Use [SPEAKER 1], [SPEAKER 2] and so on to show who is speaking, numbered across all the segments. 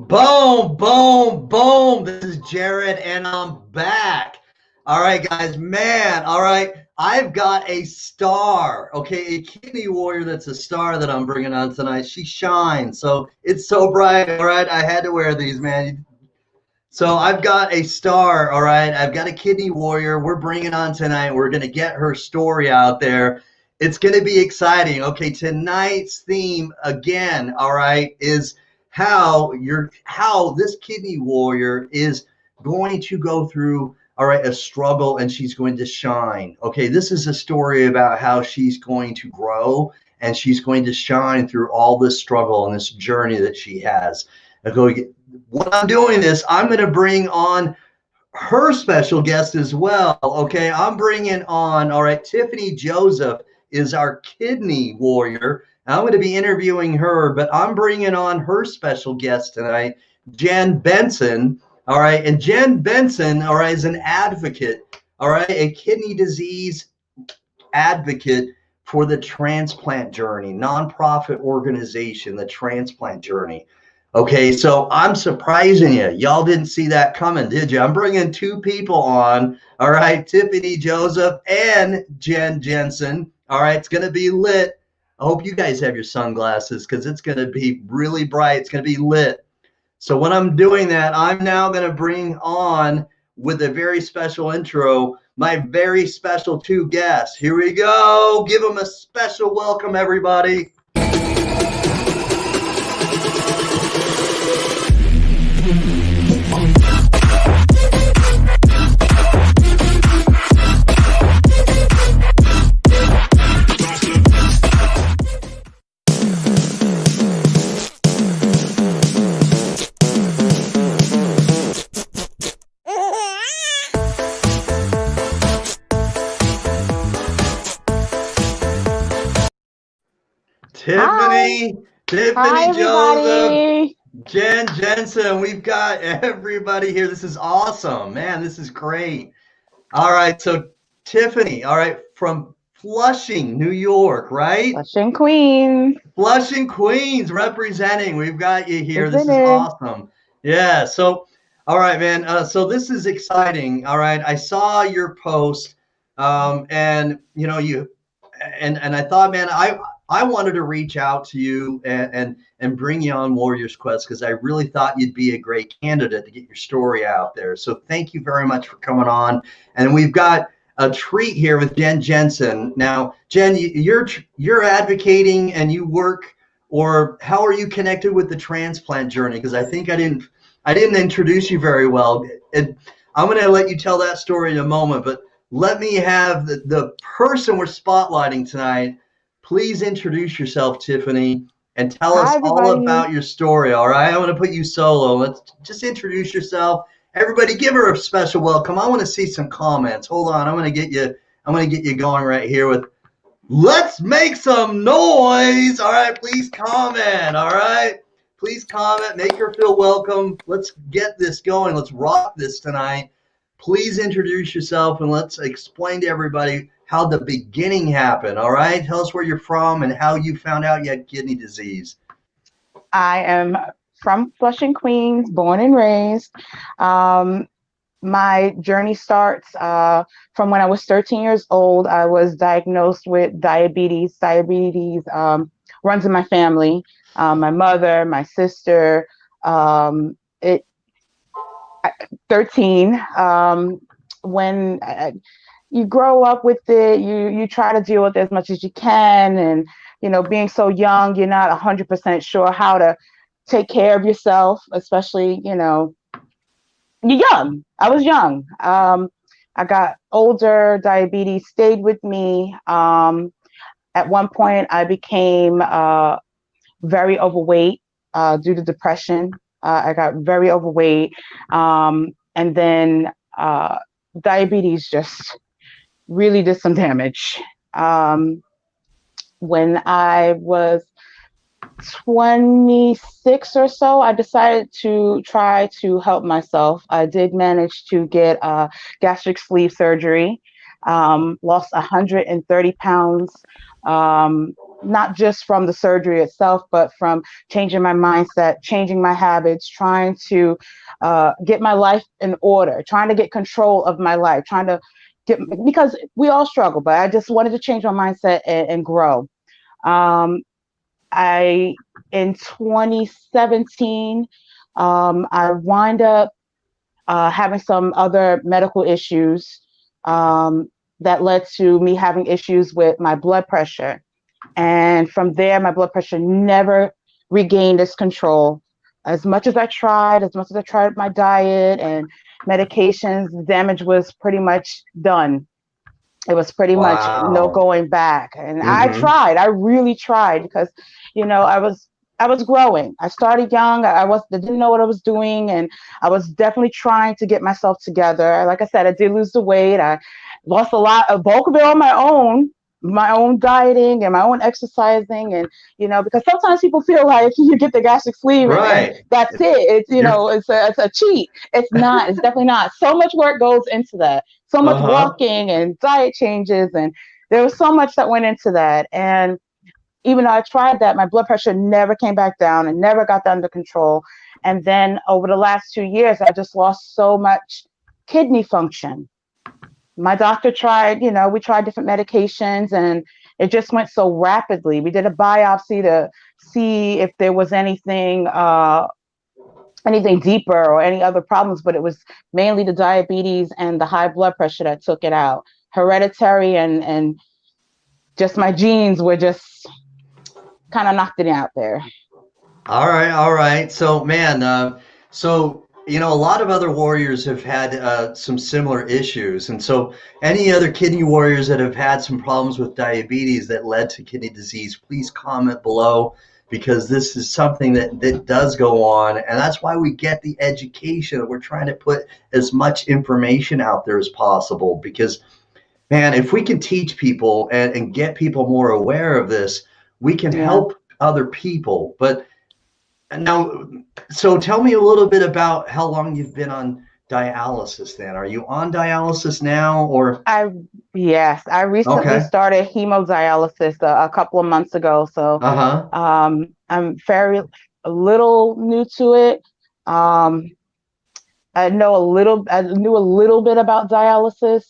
[SPEAKER 1] Boom, boom, boom. This is Jared, and I'm back. All right, guys, man. All right, I've got a star, okay, a kidney warrior that's a star that I'm bringing on tonight. She shines, so it's so bright. All right, I had to wear these, man. So I've got a star, all right. I've got a kidney warrior. We're bringing on tonight. We're going to get her story out there. It's going to be exciting. Okay, tonight's theme again, all right, is how this kidney warrior is going to go through, all right, a struggle, and she's going to shine. Okay, this is a story about how she's going to grow and she's going to shine through all this struggle and this journey that she has. Okay, when I'm doing this, I'm going to bring on her special guest as well. Okay, I'm bringing on, all right, Tiffany Joseph is our kidney warrior. I'm going to be interviewing her, but I'm bringing on her special guest tonight, Jen Benson. All right, and Jen Benson, all right, is an advocate, all right, a kidney disease advocate for the transplant journey, nonprofit organization, the transplant journey. Okay, so I'm surprising you. Y'all didn't see that coming, did you? I'm bringing two people on. All right, Tiffany Joseph and Jen Jensen. All right, it's going to be lit. I hope you guys have your sunglasses because it's going to be really bright. It's going to be lit. So when I'm doing that, I'm now going to bring on, with a very special intro, my very special two guests. Here we go. Give them a special welcome, everybody. Tiffany
[SPEAKER 2] Hi,
[SPEAKER 1] Joseph,
[SPEAKER 2] everybody.
[SPEAKER 1] Jen Jensen. We've got everybody here. This is awesome, man. This is great. All right, so Tiffany, all right, from Flushing, New York, right?
[SPEAKER 2] Flushing Queens.
[SPEAKER 1] Flushing, Queens, representing. We've got you here. This is
[SPEAKER 2] Presented.
[SPEAKER 1] awesome. Yeah. So, all right, man. So this is exciting. All right. I saw your post, and and I thought, man, I wanted to reach out to you and bring you on Warriors Quest because I really thought you'd be a great candidate to get your story out there. So thank you very much for coming on. And we've got a treat here with Jen Jensen. Now, Jen, you're advocating and you work, or how are you connected with the transplant journey? Because I think I didn't introduce you very well. I'm going to let you tell that story in a moment, but let me have the person we're spotlighting tonight. Please introduce yourself, Tiffany, and tell us
[SPEAKER 2] Hi,
[SPEAKER 1] all
[SPEAKER 2] everybody.
[SPEAKER 1] about your story. All right, I want to put you solo. Let's just introduce yourself. Everybody, give her a special welcome. I want to see some comments. Hold on, I'm going to get you going right here with let's make some noise. All right, please comment. All right, please comment. Make her feel welcome. Let's get this going. Let's rock this tonight. Please introduce yourself and let's explain to everybody how the beginning happened. All right, tell us where you're from and how you found out you had kidney disease.
[SPEAKER 2] I am from Flushing Queens, born and raised. My journey starts from when I was 13 years old. I was diagnosed with diabetes. Diabetes runs in my family. My mother, my sister. It 13. When you grow up with it, you try to deal with it as much as you can, and being so young, you're not 100% sure how to take care of yourself, especially you're young. I was young. I got older. Diabetes stayed with me. At one point, I became very overweight due to depression. I got very overweight, and then diabetes just really did some damage. When I was 26 or so, I decided to try to help myself. I did manage to get gastric sleeve surgery, lost 130 pounds, not just from the surgery itself, but from changing my mindset, changing my habits, trying to get my life in order, trying to get control of my life, trying to because we all struggle, but I just wanted to change my mindset and grow. I in 2017, I wind up having some other medical issues that led to me having issues with my blood pressure. And from there, my blood pressure never regained its control. As much as I tried, my diet and medications, the damage was pretty much done. It was pretty much no
[SPEAKER 1] Wow.
[SPEAKER 2] going back. And
[SPEAKER 1] Mm-hmm.
[SPEAKER 2] I really tried because, I was growing. I started young. I didn't know what I was doing, and I was definitely trying to get myself together. Like I said, I did lose the weight. I lost a bulk of it on my own dieting and my own exercising. And, because sometimes people feel like you get the gastric sleeve and
[SPEAKER 1] Right.
[SPEAKER 2] that's it. It's,
[SPEAKER 1] You're
[SPEAKER 2] it's a cheat. It's not. It's definitely not. So much work goes into that. So much
[SPEAKER 1] uh-huh.
[SPEAKER 2] walking and diet changes, and there was so much that went into that. And even though I tried that, my blood pressure never came back down and never got under control. And then over the last 2 years, I just lost so much kidney function. My doctor tried, we tried different medications, and it just went so rapidly. We did a biopsy to see if there was anything deeper or any other problems, but it was mainly the diabetes and the high blood pressure that took it out. Hereditary and just my genes were just kind of knocked it out there.
[SPEAKER 1] All right, all right. So, man, a lot of other warriors have had some similar issues, and so any other kidney warriors that have had some problems with diabetes that led to kidney disease, please comment below because this is something that does go on, and that's why we get the education. We're trying to put as much information out there as possible because, man, if we can teach people and get people more aware of this, we can
[SPEAKER 2] Yeah.
[SPEAKER 1] help other people. But now, so tell me a little bit about how long you've been on dialysis then. Are you on dialysis now or?
[SPEAKER 2] I Yes, I recently
[SPEAKER 1] Okay.
[SPEAKER 2] started hemodialysis a couple of months ago, so
[SPEAKER 1] Uh-huh.
[SPEAKER 2] I'm very a little new to it. Um, I knew a little bit about dialysis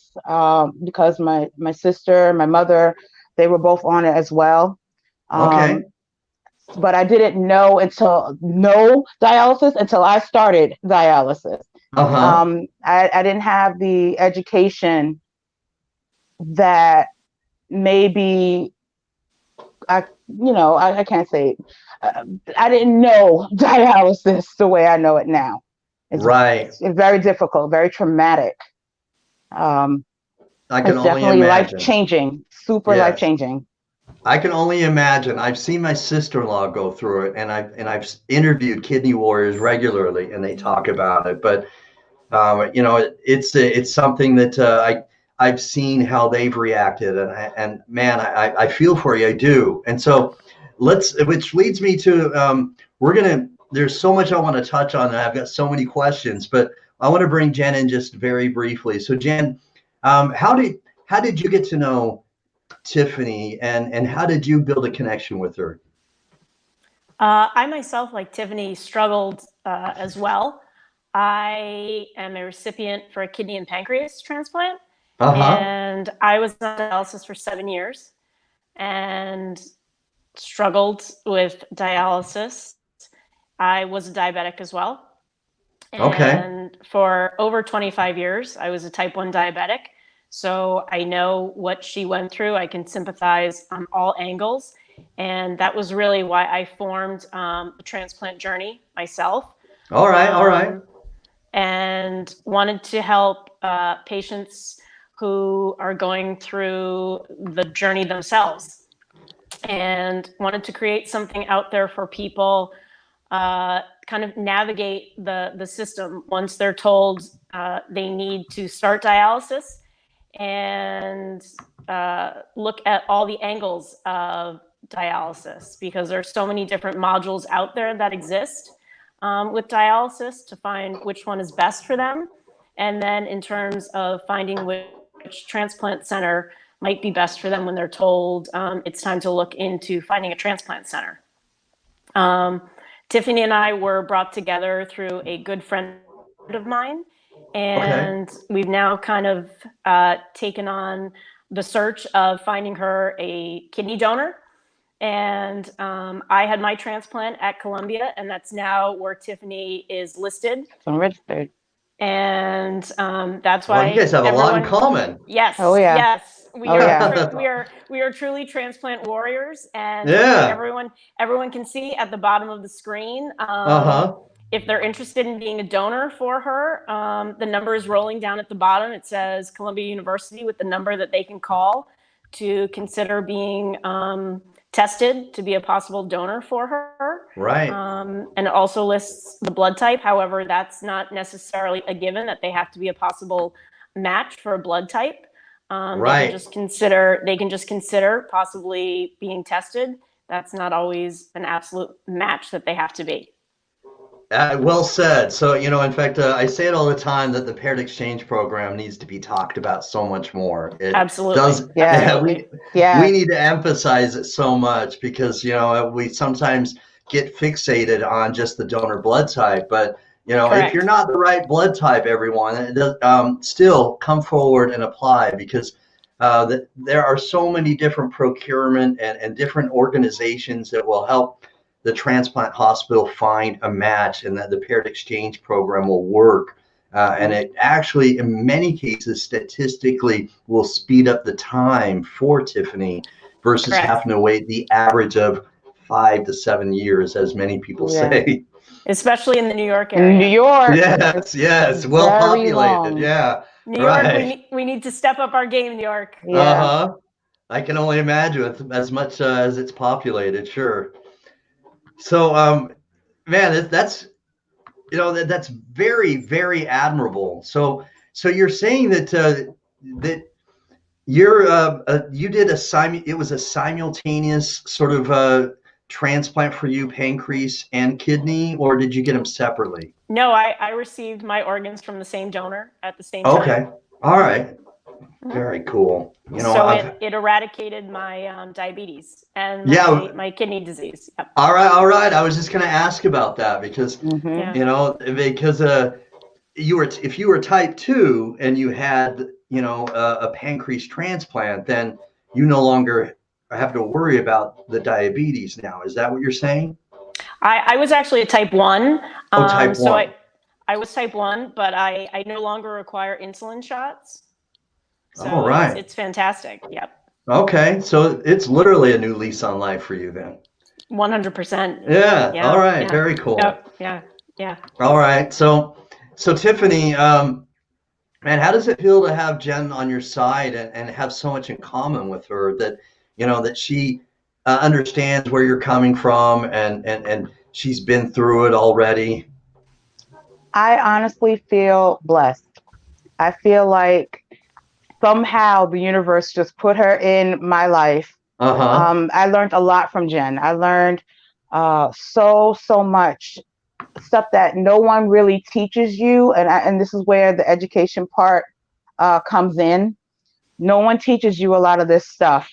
[SPEAKER 2] because my sister, my mother, they were both on it as well. Um,
[SPEAKER 1] Okay.
[SPEAKER 2] but I didn't know dialysis until I started dialysis.
[SPEAKER 1] Uh-huh.
[SPEAKER 2] I didn't have the education that maybe I can't say I didn't know dialysis the way I know it now. It's,
[SPEAKER 1] Right.
[SPEAKER 2] it's very difficult, very traumatic. Um,
[SPEAKER 1] I can
[SPEAKER 2] it's
[SPEAKER 1] only
[SPEAKER 2] definitely life
[SPEAKER 1] imagine.
[SPEAKER 2] changing, super life
[SPEAKER 1] Yes.
[SPEAKER 2] changing.
[SPEAKER 1] I can only imagine. I've seen my sister-in-law go through it and I've interviewed kidney warriors regularly and they talk about it. But it's something that I've seen how they've reacted, and man, I feel for you, I do. And so which leads me to there's so much I want to touch on, and I've got so many questions, but I want to bring Jen in just very briefly. So Jen, how did you get to know Tiffany, and how did you build a connection with her?
[SPEAKER 3] I myself, like Tiffany, struggled as well. I am a recipient for a kidney and pancreas transplant,
[SPEAKER 1] Uh-huh.
[SPEAKER 3] and I was on dialysis for 7 years and struggled with dialysis. I was a diabetic as well.
[SPEAKER 1] Okay.
[SPEAKER 3] And for over 25 years, I was a type 1 diabetic. So I know what she went through. I can sympathize on all angles. And that was really why I formed the transplant journey myself,
[SPEAKER 1] All right. All right.
[SPEAKER 3] um, and wanted to help patients who are going through the journey themselves, and wanted to create something out there for people kind of navigate the system once they're told they need to start dialysis, and look at all the angles of dialysis, because there's so many different modules out there that exist with dialysis, to find which one is best for them. And then in terms of finding which transplant center might be best for them when they're told it's time to look into finding a transplant center. Tiffany and I were brought together through a good friend of mine, and we've now kind of taken on the search of finding her a kidney donor. And I had my transplant at Columbia, and that's now where Tiffany is listed.
[SPEAKER 2] I'm registered.
[SPEAKER 3] And that's why
[SPEAKER 1] you guys have a lot in common.
[SPEAKER 3] Yes.
[SPEAKER 2] Oh yeah.
[SPEAKER 3] Yes. We are truly transplant warriors, and everyone can see at the bottom of the screen. If they're interested in being a donor for her, the number is rolling down at the bottom. It says Columbia University with the number that they can call to consider being tested to be a possible donor for her.
[SPEAKER 1] Right.
[SPEAKER 3] And it also lists the blood type. However, that's not necessarily a given that they have to be a possible match for a blood type. They can just consider possibly being tested. That's not always an absolute match that they have to be.
[SPEAKER 1] Well said. So, in fact, I say it all the time that the paired exchange program needs to be talked about so much more. It
[SPEAKER 3] Absolutely.
[SPEAKER 1] Does, we need to emphasize it so much because, we sometimes get fixated on just the donor blood type. But, if you're not the right blood type, everyone, still come forward and apply because there are so many different procurement and different organizations that will help the transplant hospital find a match, and that the paired exchange program will work. And it actually, in many cases, statistically will speed up the time for Tiffany versus having to wait the average of 5 to 7 years, as many people say.
[SPEAKER 3] Especially in the New York area.
[SPEAKER 2] In New York.
[SPEAKER 1] Yes. Well populated. Yeah.
[SPEAKER 3] New York, we need to step up our game, New York.
[SPEAKER 2] Yeah.
[SPEAKER 1] I can only imagine with as much as it's populated, sure. So, man, that's very, very admirable. So you're saying that you did it was a simultaneous sort of transplant for you, pancreas and kidney, or did you get them separately?
[SPEAKER 3] No, I received my organs from the same donor at the same time.
[SPEAKER 1] Okay, all right. Very cool.
[SPEAKER 3] It eradicated my diabetes and my kidney disease. Yep.
[SPEAKER 1] All right. I was just going to ask about that because if you were type 2 and you had a pancreas transplant, then you no longer have to worry about the diabetes now. Is that what you're saying?
[SPEAKER 3] I was actually a type 1.
[SPEAKER 1] Type 1.
[SPEAKER 3] So I was type 1, but I no longer require insulin shots. So
[SPEAKER 1] all right.
[SPEAKER 3] It's fantastic. Yep.
[SPEAKER 1] Okay. So it's literally a new lease on life for you then.
[SPEAKER 3] 100%.
[SPEAKER 1] Yeah. All right. Yeah. Very cool.
[SPEAKER 3] Yeah.
[SPEAKER 1] All right. So Tiffany, man, how does it feel to have Jen on your side and have so much in common with her that, that she understands where you're coming from and she's been through it already?
[SPEAKER 2] I honestly feel blessed. I feel like somehow the universe just put her in my life. I learned a lot from Jen. I learned so much stuff that no one really teaches you, and this is where the education part comes in. No one teaches you a lot of this stuff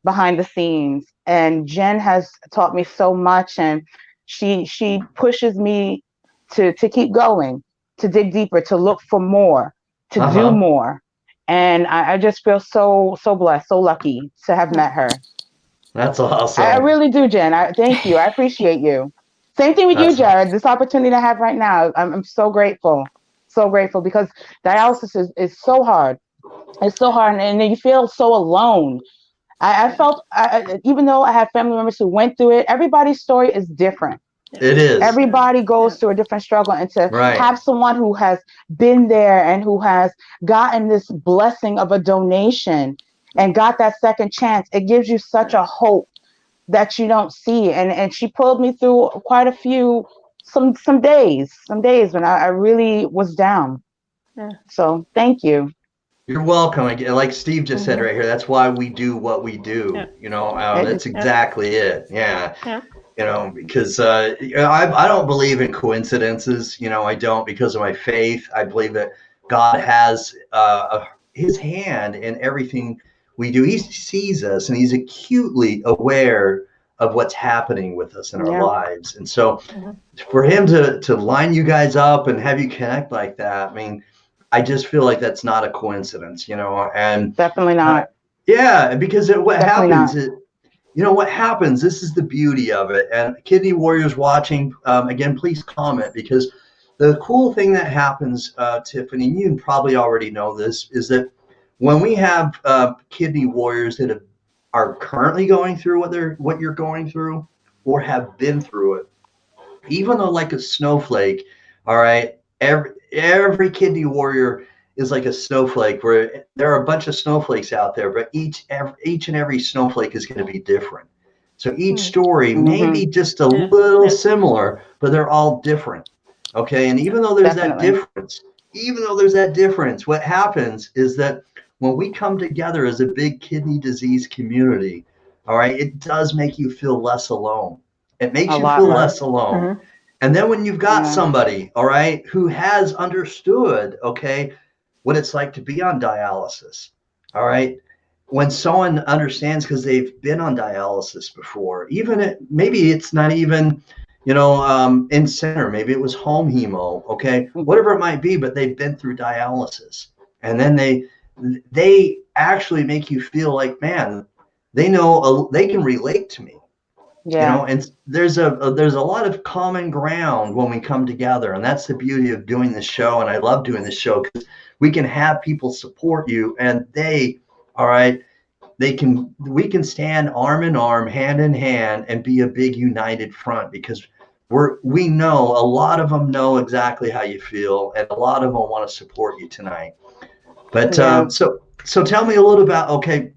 [SPEAKER 2] behind the scenes, and Jen has taught me so much, and she pushes me to keep going, to dig deeper, to look for more, to do more. And I just feel so blessed, so lucky to have met her.
[SPEAKER 1] That's awesome.
[SPEAKER 2] I really do, Jen. Thank you. I appreciate you. Same thing with you, Jared. This opportunity I have right now, I'm so grateful. So grateful because dialysis is so hard. It's so hard, and you feel so alone. I felt, even though I have family members who went through it, everybody's story is different.
[SPEAKER 1] It is.
[SPEAKER 2] Everybody goes through a different struggle, and to have someone who has been there and who has gotten this blessing of a donation and got that second chance, it gives you such a hope that you don't see. And she pulled me through quite a few, some days when I really was down. Yeah. So thank you.
[SPEAKER 1] You're welcome. Like Steve just said right here, that's why we do what we do. That's exactly it. Yeah. Because I don't believe in coincidences. I don't, because of my faith. I believe that God has his hand in everything we do. He sees us, and he's acutely aware of what's happening with us in our lives. And so for him to line you guys up and have you connect like that, I mean, I just feel like that's not a coincidence, you know. And
[SPEAKER 2] Definitely not.
[SPEAKER 1] yeah, because what
[SPEAKER 2] Definitely
[SPEAKER 1] happens
[SPEAKER 2] not.
[SPEAKER 1] is, you know, what happens, this is the beauty of it. And Kidney Warriors watching, again, please comment, because the cool thing that happens, Tiffany, and you probably already know this, is that when we have Kidney Warriors that are currently going through what you're going through or have been through it, even though like a snowflake, all right, every Kidney Warrior is like a snowflake, where there are a bunch of snowflakes out there, but each and every snowflake is going to be different. So each story may be just a little similar, but they're all different. Okay. And even though there's that difference, what happens is that when we come together as a big kidney disease community, all right, it does make you feel less alone. It makes you feel less alone. And then when you've got somebody, all right, who has understood, okay, what it's like to be on dialysis, all right, when someone understands because they've been on dialysis before, maybe it's not even, you know, in center, maybe it was home hemo, okay, whatever it might be, but they've been through dialysis. And then they actually make you feel like, man, they know, they can relate to me. You know, and there's a lot of common ground when we come together, and that's the beauty of doing this show. And I love doing this show because we can have people support you, and we can stand arm in arm, hand in hand, and be a big united front, because we know a lot of them know exactly how you feel, and a lot of them want to support you tonight. But so tell me a little about, okay,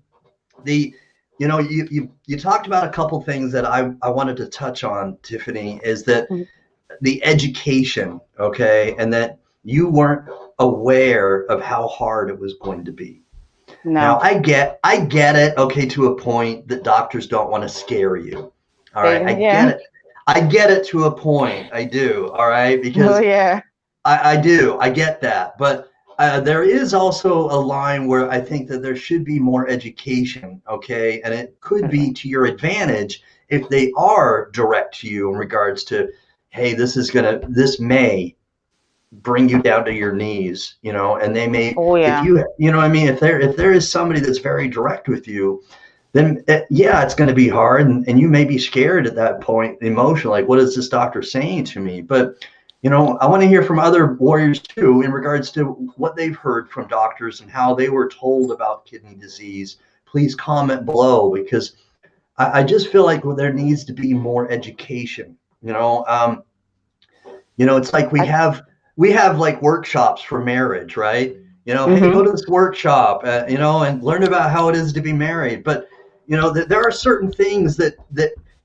[SPEAKER 1] you know, you talked about a couple things that I wanted to touch on, Tiffany, is that the education, okay, and that you weren't aware of how hard it was going to be.
[SPEAKER 2] No.
[SPEAKER 1] Now I get it, okay, to a point that doctors don't want to scare you. All right, I get it. I get it to a point. I do. All right, because I do. I get that, but there is also a line where I think that there should be more education, okay? And it could be to your advantage if they are direct to you in regards to, hey, this may bring you down to your knees, you know, and they may, if you know what I mean? If there is somebody that's very direct with you, then it's going to be hard, and you may be scared at that point, emotionally, like, what is this doctor saying to me? But you know, I want to hear from other warriors too in regards to what they've heard from doctors and how they were told about kidney disease. Please comment below, because I just feel like there needs to be more education. You know, it's like we have like workshops for marriage, right? You know, hey, go to this workshop, you know, and learn about how it is to be married. But you know, there are certain things that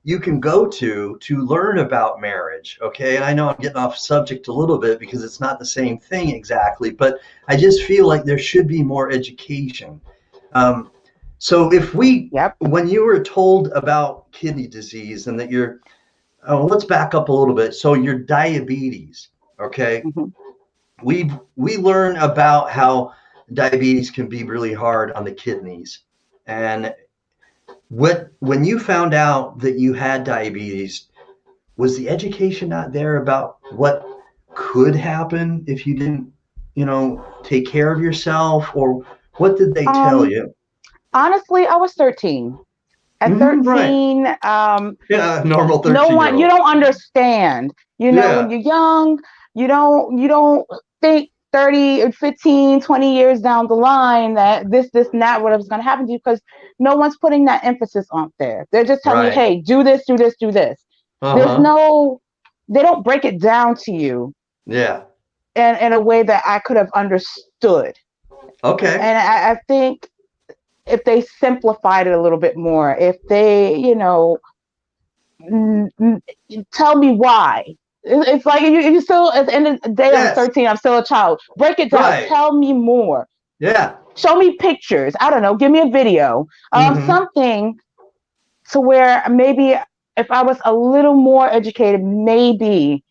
[SPEAKER 1] you can go to learn about marriage, okay? And I know I'm getting off subject a little bit because it's not the same thing exactly, but I just feel like there should be more education. So if when you were told about kidney disease and that let's back up a little bit. So your diabetes, okay? We learn about how diabetes can be really hard on the kidneys. And when you found out that you had diabetes, was the education not there about what could happen if you didn't, you know, take care of yourself, or what did they tell you?
[SPEAKER 2] Honestly, I was 13. At 13,
[SPEAKER 1] normal 13-year-old.
[SPEAKER 2] No one, you don't understand. You know, when you're young, you don't think 30 or 15, 20 years down the line that this, and that, what was going to happen to you, because no one's putting that emphasis on there. They're just telling you, hey, do this, do this, do this. There's they don't break it down to you.
[SPEAKER 1] Yeah.
[SPEAKER 2] In a way that I could have understood.
[SPEAKER 1] Okay.
[SPEAKER 2] And I think if they simplified it a little bit more, if they, you know, tell me why. It's like you still, at the end of the day, I'm 13, I'm still a child. Break it down. Tell me more.
[SPEAKER 1] Yeah.
[SPEAKER 2] Show me pictures. I don't know. Give me a video. Something to where maybe if I was a little more educated, maybe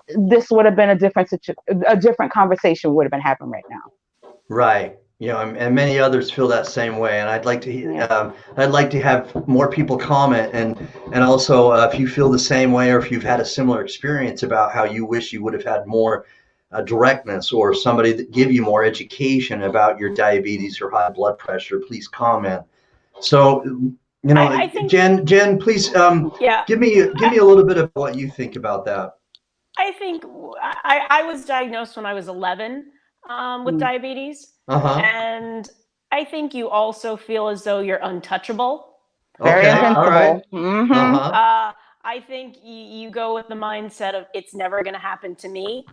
[SPEAKER 2] this would have been a different conversation would have been happening right now.
[SPEAKER 1] Right. You know, and many others feel that same way. And
[SPEAKER 2] Yeah.
[SPEAKER 1] I'd like to have more people comment, and also if you feel the same way, or if you've had a similar experience about how you wish you would have had more directness, or somebody that give you more education about your diabetes or high blood pressure, please comment. So, you know,
[SPEAKER 3] I think,
[SPEAKER 1] Jen, please
[SPEAKER 3] yeah,
[SPEAKER 1] give me a little bit of what you think about that.
[SPEAKER 3] I think I was diagnosed when I was 11 with
[SPEAKER 2] Mm.
[SPEAKER 3] diabetes.
[SPEAKER 1] Uh-huh.
[SPEAKER 3] And I think you also feel as though you're untouchable.
[SPEAKER 2] Very
[SPEAKER 1] Okay. All right.
[SPEAKER 2] invincible. Mm-hmm.
[SPEAKER 1] Uh-huh.
[SPEAKER 3] I think you go with the mindset of it's never going to happen to me.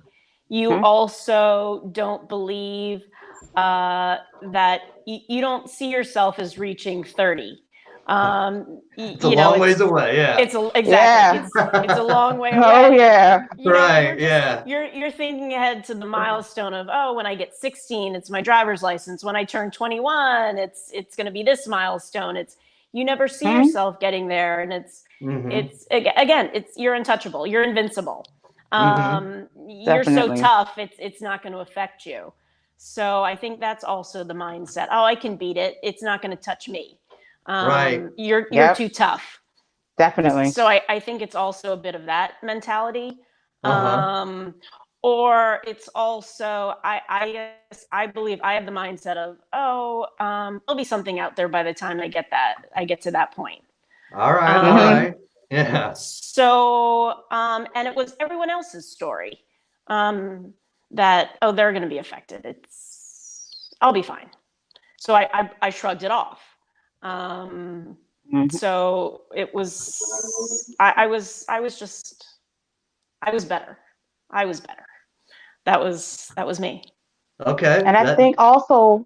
[SPEAKER 3] You
[SPEAKER 2] Hmm.
[SPEAKER 3] also don't believe that you don't see yourself as reaching 30.
[SPEAKER 1] It's a
[SPEAKER 3] You know,
[SPEAKER 1] long ways away. Yeah.
[SPEAKER 3] exactly.
[SPEAKER 2] Yeah.
[SPEAKER 3] It's a long way
[SPEAKER 2] Oh
[SPEAKER 3] away.
[SPEAKER 2] yeah.
[SPEAKER 3] You know,
[SPEAKER 1] Right. Yeah.
[SPEAKER 3] you're thinking ahead to the milestone of, oh, when I get 16, it's my driver's license. When I turn 21, it's going to be this milestone. It's you never see
[SPEAKER 2] Hmm.
[SPEAKER 3] yourself getting there, and
[SPEAKER 1] Mm-hmm.
[SPEAKER 3] it's again, it's you're untouchable. You're invincible.
[SPEAKER 1] Mm-hmm.
[SPEAKER 3] You're so
[SPEAKER 2] Definitely.
[SPEAKER 3] tough. It's not going to affect you. So I think that's also the mindset. Oh, I can beat it. It's not going to touch me.
[SPEAKER 1] Right.
[SPEAKER 3] You're
[SPEAKER 2] Yep.
[SPEAKER 3] too tough.
[SPEAKER 2] Definitely.
[SPEAKER 3] So I think it's also a bit of that mentality.
[SPEAKER 1] Uh-huh.
[SPEAKER 3] Um, or it's also I believe I have the mindset of, oh, there'll be something out there by the time I get to that point.
[SPEAKER 1] All right. All
[SPEAKER 2] Hmm.
[SPEAKER 3] Um,
[SPEAKER 1] right. Yeah.
[SPEAKER 3] and it was everyone else's story, that, oh, they're going to be affected. I'll be fine. So I shrugged it off. Um,
[SPEAKER 2] Hmm.
[SPEAKER 3] so it was I was better. I was better. That was me.
[SPEAKER 1] Okay.
[SPEAKER 2] And I
[SPEAKER 1] That.
[SPEAKER 2] think also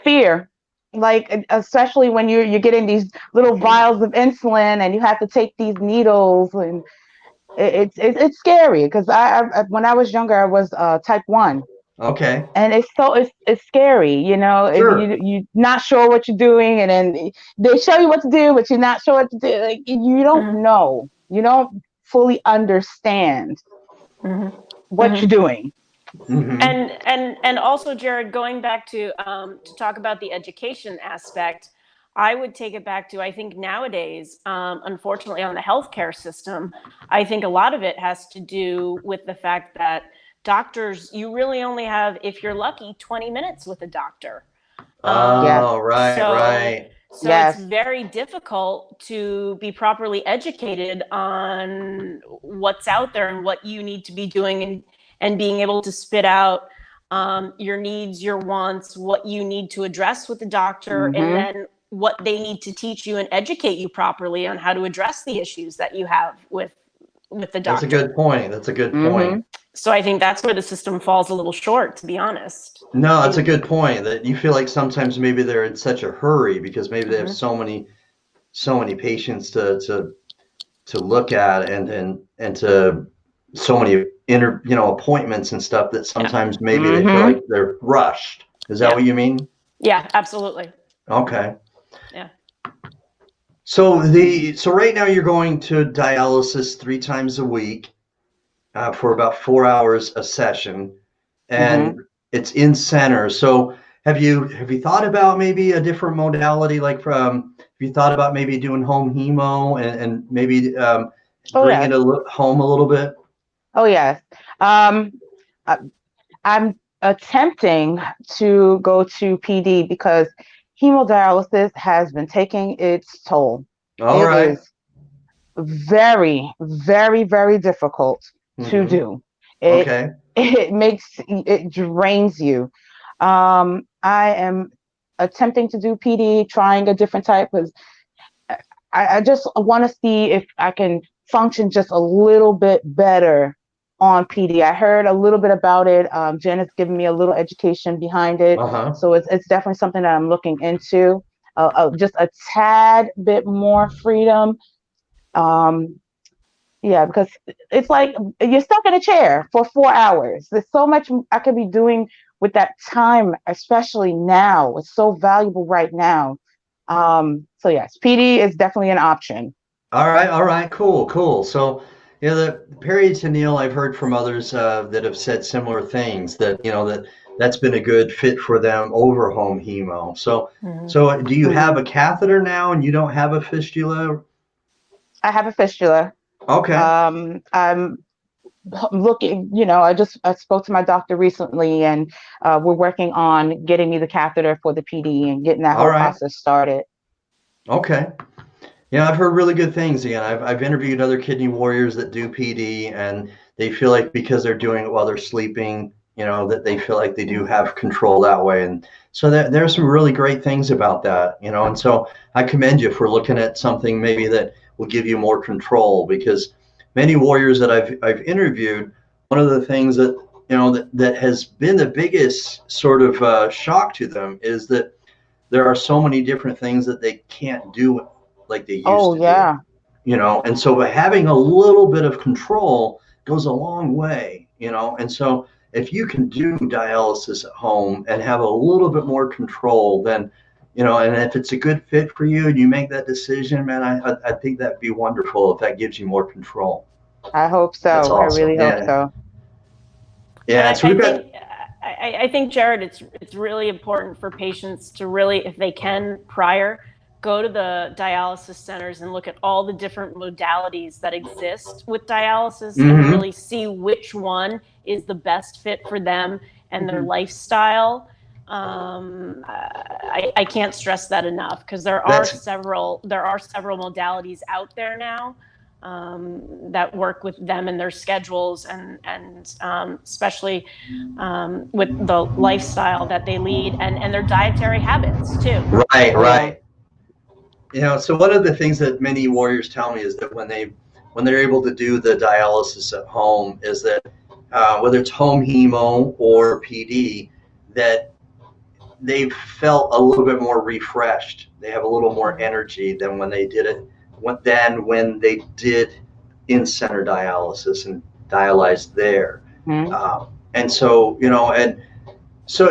[SPEAKER 2] fear, like especially when you're getting these little vials of insulin and you have to take these needles, and it's scary because when I was younger I was type 1,
[SPEAKER 1] Okay.
[SPEAKER 2] and it's scary, you know, if
[SPEAKER 1] Sure.
[SPEAKER 2] you're not sure what you're doing, and then they show you what to do but you're not sure what to do, like you don't
[SPEAKER 3] Mm-hmm.
[SPEAKER 2] know, you don't fully understand
[SPEAKER 3] Mm-hmm.
[SPEAKER 2] what you're
[SPEAKER 3] Mm-hmm.
[SPEAKER 2] doing.
[SPEAKER 1] Mm-hmm.
[SPEAKER 3] And also, Jared, going back to talk about the education aspect, I would take it back to, I think nowadays, unfortunately, on the healthcare system, I think a lot of it has to do with the fact that doctors, you really only have, if you're lucky, 20 minutes with a doctor.
[SPEAKER 2] Yes.
[SPEAKER 1] Oh, right.
[SPEAKER 3] So
[SPEAKER 1] Right.
[SPEAKER 3] so it's
[SPEAKER 2] Yes.
[SPEAKER 3] very difficult to be properly educated on what's out there and what you need to be doing, and being able to spit out your needs, your wants, what you need to address with the doctor, and
[SPEAKER 2] Hmm.
[SPEAKER 3] then what they need to teach you and educate you properly on how to address the issues that you have with the
[SPEAKER 1] That's a
[SPEAKER 3] doctor.
[SPEAKER 1] good point. That's a good point.
[SPEAKER 2] Hmm.
[SPEAKER 3] So I think that's where the system falls a little short, to be honest.
[SPEAKER 1] No, that's a
[SPEAKER 3] And
[SPEAKER 1] good point. That you feel like sometimes maybe they're in such a hurry because maybe they have
[SPEAKER 3] mhm,
[SPEAKER 1] so many patients to look at, and to so many appointments and stuff, that
[SPEAKER 3] yeah,
[SPEAKER 1] sometimes maybe they feel
[SPEAKER 2] Hmm.
[SPEAKER 1] like they're rushed. Is that
[SPEAKER 3] yeah,
[SPEAKER 1] what you mean?
[SPEAKER 3] yeah, absolutely.
[SPEAKER 1] Okay.
[SPEAKER 3] Yeah.
[SPEAKER 1] So right now you're going to dialysis 3 times a week, for about 4 hours a session, and
[SPEAKER 2] Hmm.
[SPEAKER 1] it's in center. So have you thought about maybe a different modality, like have you thought about maybe doing home hemo, and maybe
[SPEAKER 2] Oh
[SPEAKER 1] bring it
[SPEAKER 2] yes.
[SPEAKER 1] home a little bit?
[SPEAKER 2] Oh yes. um I, I'm attempting to go to PD because hemodialysis has been taking its toll.
[SPEAKER 1] All
[SPEAKER 2] It
[SPEAKER 1] right.
[SPEAKER 2] is very, very, very difficult to
[SPEAKER 1] Mm-hmm.
[SPEAKER 2] do. It
[SPEAKER 1] Okay.
[SPEAKER 2] it drains you. I am attempting to do PD, trying a different type, because I just want to see if I can function just a little bit better on PD. I heard a little bit about it. Jen has given me a little education behind it,
[SPEAKER 1] Uh-huh.
[SPEAKER 2] so it's definitely something that I'm looking into. Just a tad bit more freedom. Um, yeah, because it's like you're stuck in a chair for 4 hours. There's so much I could be doing with that time, especially now. It's so valuable right now. So yes, PD is definitely an option.
[SPEAKER 1] All right. All right. Cool. Cool. So, the peritoneal, I've heard from others that have said similar things, that that's been a good fit for them over home hemo. So,
[SPEAKER 3] Mhm.
[SPEAKER 1] so do you have a catheter now and you don't have a fistula?
[SPEAKER 2] I have a fistula.
[SPEAKER 1] Okay.
[SPEAKER 2] I'm looking, I spoke to my doctor recently, and we're working on getting me the catheter for the PD and getting that
[SPEAKER 1] All
[SPEAKER 2] whole
[SPEAKER 1] right.
[SPEAKER 2] process started.
[SPEAKER 1] Okay. Yeah, I've heard really good things. Again, I've interviewed other kidney warriors that do PD, and they feel like because they're doing it while they're sleeping, that they feel like they do have control that way. And so there's some really great things about that, And so I commend you for looking at something maybe that will give you more control, because many warriors that I've interviewed, one of the things that that has been the biggest sort of shock to them is that there are so many different things that they can't do like they used
[SPEAKER 2] Oh
[SPEAKER 1] to do,
[SPEAKER 2] yeah,
[SPEAKER 1] and so by having a little bit of control goes a long way, and so if you can do dialysis at home and have a little bit more control, then and if it's a good fit for you and you make that decision, man, I think that'd be wonderful if that gives you more control.
[SPEAKER 2] I hope
[SPEAKER 1] That's
[SPEAKER 2] so. I
[SPEAKER 1] awesome.
[SPEAKER 2] really hope
[SPEAKER 1] Yeah.
[SPEAKER 2] so.
[SPEAKER 3] And
[SPEAKER 1] Yeah, so we've got
[SPEAKER 3] I think, Jared, it's really important for patients to really, if they can, prior, go to the dialysis centers and look at all the different modalities that exist with dialysis and
[SPEAKER 1] mhm.
[SPEAKER 3] really see which one is the best fit for them and their
[SPEAKER 2] Mhm.
[SPEAKER 3] lifestyle. I can't stress that enough, because there are
[SPEAKER 1] That's
[SPEAKER 3] several modalities out there now that work with them and their schedules, and especially with the lifestyle that they lead, and their dietary habits too.
[SPEAKER 1] right,
[SPEAKER 2] Yeah.
[SPEAKER 1] right. So one of the things that many warriors tell me is that when they're able to do the dialysis at home, is that whether it's home hemo or PD, that they've felt a little bit more refreshed. They have a little more energy than when they did it when they did in-center dialysis and dialyzed there.
[SPEAKER 2] Mhm.
[SPEAKER 1] And so and so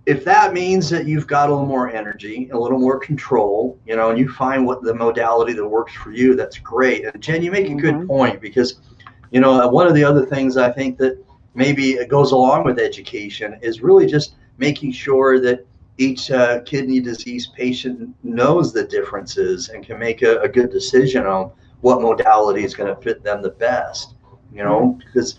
[SPEAKER 1] if that means that you've got a little more energy, a little more control, and you find what the modality that works for you, that's great. And Jen, you make a good
[SPEAKER 2] Mhm.
[SPEAKER 1] point, because one of the other things I think that maybe it goes along with education is really just making sure that each kidney disease patient knows the differences and can make a good decision on what modality is going to fit them the best.
[SPEAKER 2] Mhm.
[SPEAKER 1] Because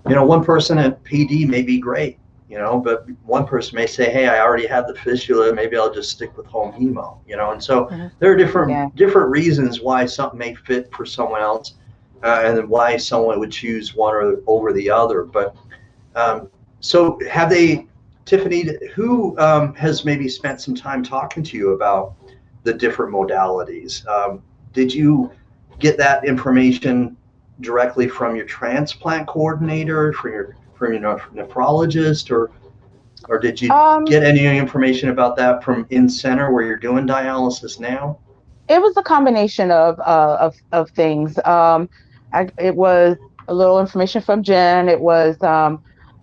[SPEAKER 1] one person at PD may be great, but one person may say, hey, I already have the fistula, maybe I'll just stick with home hemo, and so
[SPEAKER 3] Mhm.
[SPEAKER 1] there are
[SPEAKER 2] Yeah.
[SPEAKER 1] different reasons why something may fit for someone else, and then why someone would choose one or over the other. But so have they, Tiffany, who has maybe spent some time talking to you about the different modalities? Did you get that information directly from your transplant coordinator, from your nephrologist, or did you
[SPEAKER 2] Um,
[SPEAKER 1] get any information about that from in center where you're doing dialysis now?
[SPEAKER 2] it was a combination of things. It was a little information from Jen. It was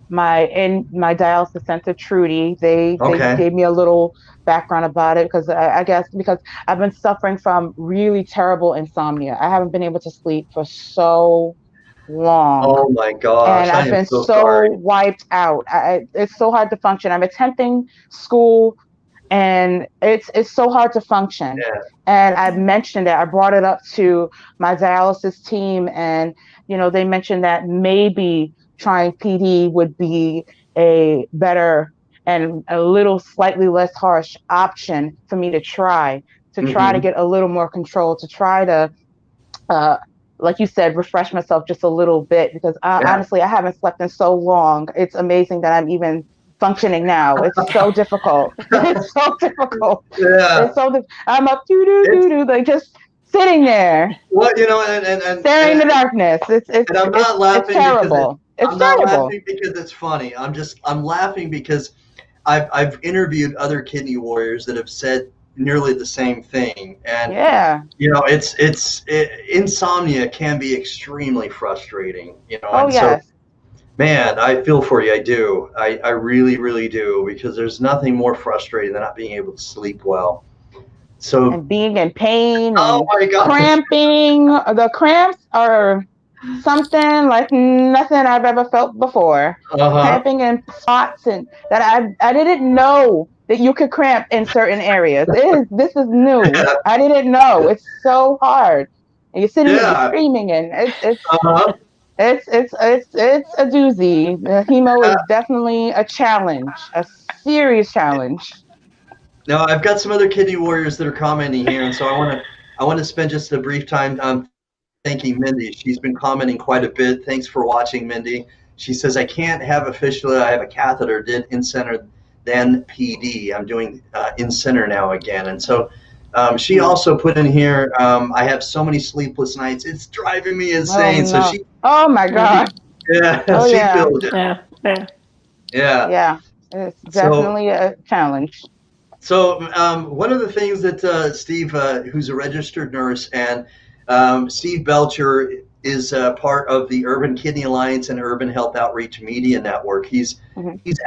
[SPEAKER 2] my dialysis center, Trudy. They
[SPEAKER 1] Okay.
[SPEAKER 2] gave me a little background about it, because I guess because I've been suffering from really terrible insomnia. I haven't been able to sleep for so long,
[SPEAKER 1] Oh my
[SPEAKER 2] and
[SPEAKER 1] gosh, I
[SPEAKER 2] I've
[SPEAKER 1] am
[SPEAKER 2] been
[SPEAKER 1] so
[SPEAKER 2] so
[SPEAKER 1] sorry.
[SPEAKER 2] wiped out. It's so hard to function. I'm attempting school, and it's so hard to function.
[SPEAKER 1] Yeah.
[SPEAKER 2] And I mentioned it. I brought it up to my dialysis team, and they mentioned that maybe trying PD would be a better and a little slightly less harsh option for me to try to
[SPEAKER 1] Mm-hmm.
[SPEAKER 2] get a little more control, to try to uh, like you said, refresh myself just a little bit, because
[SPEAKER 1] Yeah.
[SPEAKER 2] honestly, I haven't slept in so long. It's amazing that I'm even functioning now. It's so difficult. It's so difficult.
[SPEAKER 1] Yeah.
[SPEAKER 2] I'm up doo doo
[SPEAKER 1] It's
[SPEAKER 2] doo doo, like just sitting there,
[SPEAKER 1] well, and
[SPEAKER 2] staring in the darkness. It's it's
[SPEAKER 1] and I'm
[SPEAKER 2] it's
[SPEAKER 1] not
[SPEAKER 2] it's
[SPEAKER 1] laughing because
[SPEAKER 2] terrible. It's
[SPEAKER 1] I'm not
[SPEAKER 2] terrible.
[SPEAKER 1] laughing because it's funny. I'm laughing because I've interviewed other kidney warriors that have said nearly the same thing. And
[SPEAKER 2] Yeah.
[SPEAKER 1] insomnia can be extremely frustrating,
[SPEAKER 2] Oh
[SPEAKER 1] and so,
[SPEAKER 2] yes.
[SPEAKER 1] man, I feel for you. I do. I really, really do, because there's nothing more frustrating than not being able to sleep well. So,
[SPEAKER 2] And being in pain
[SPEAKER 1] oh
[SPEAKER 2] and
[SPEAKER 1] my gosh.
[SPEAKER 2] cramping. The cramps are. something like nothing I've ever felt before. Cramping in spots and that I didn't know that you could cramp in certain areas. This is new.
[SPEAKER 1] Yeah.
[SPEAKER 2] I didn't know. It's so hard. And you're sitting there
[SPEAKER 1] Yeah.
[SPEAKER 2] screaming, and
[SPEAKER 1] Uh-huh.
[SPEAKER 2] it's a doozy. The hemo is definitely a challenge, a serious challenge.
[SPEAKER 1] Now I've got some other kidney warriors that are commenting here, and so I want to spend just a brief time thanking Mindy. She's been commenting quite a bit. Thanks for watching, Mindy. She says, I can't have a fistula. I have a catheter, did in-center, then PD. I'm doing in-center now again. And so she also put in here, I have so many sleepless nights. It's driving me insane.
[SPEAKER 2] Oh
[SPEAKER 1] So
[SPEAKER 2] no!
[SPEAKER 1] she,
[SPEAKER 2] Oh my God!
[SPEAKER 1] yeah,
[SPEAKER 2] Oh
[SPEAKER 1] she
[SPEAKER 2] yeah!
[SPEAKER 1] feels it.
[SPEAKER 3] Yeah, yeah.
[SPEAKER 1] Yeah.
[SPEAKER 2] Yeah, it's
[SPEAKER 1] So,
[SPEAKER 2] definitely a challenge.
[SPEAKER 1] so one of the things that Steve, who's a registered nurse, and Steve Belcher is part of the Urban Kidney Alliance and Urban Health Outreach Media Network. He's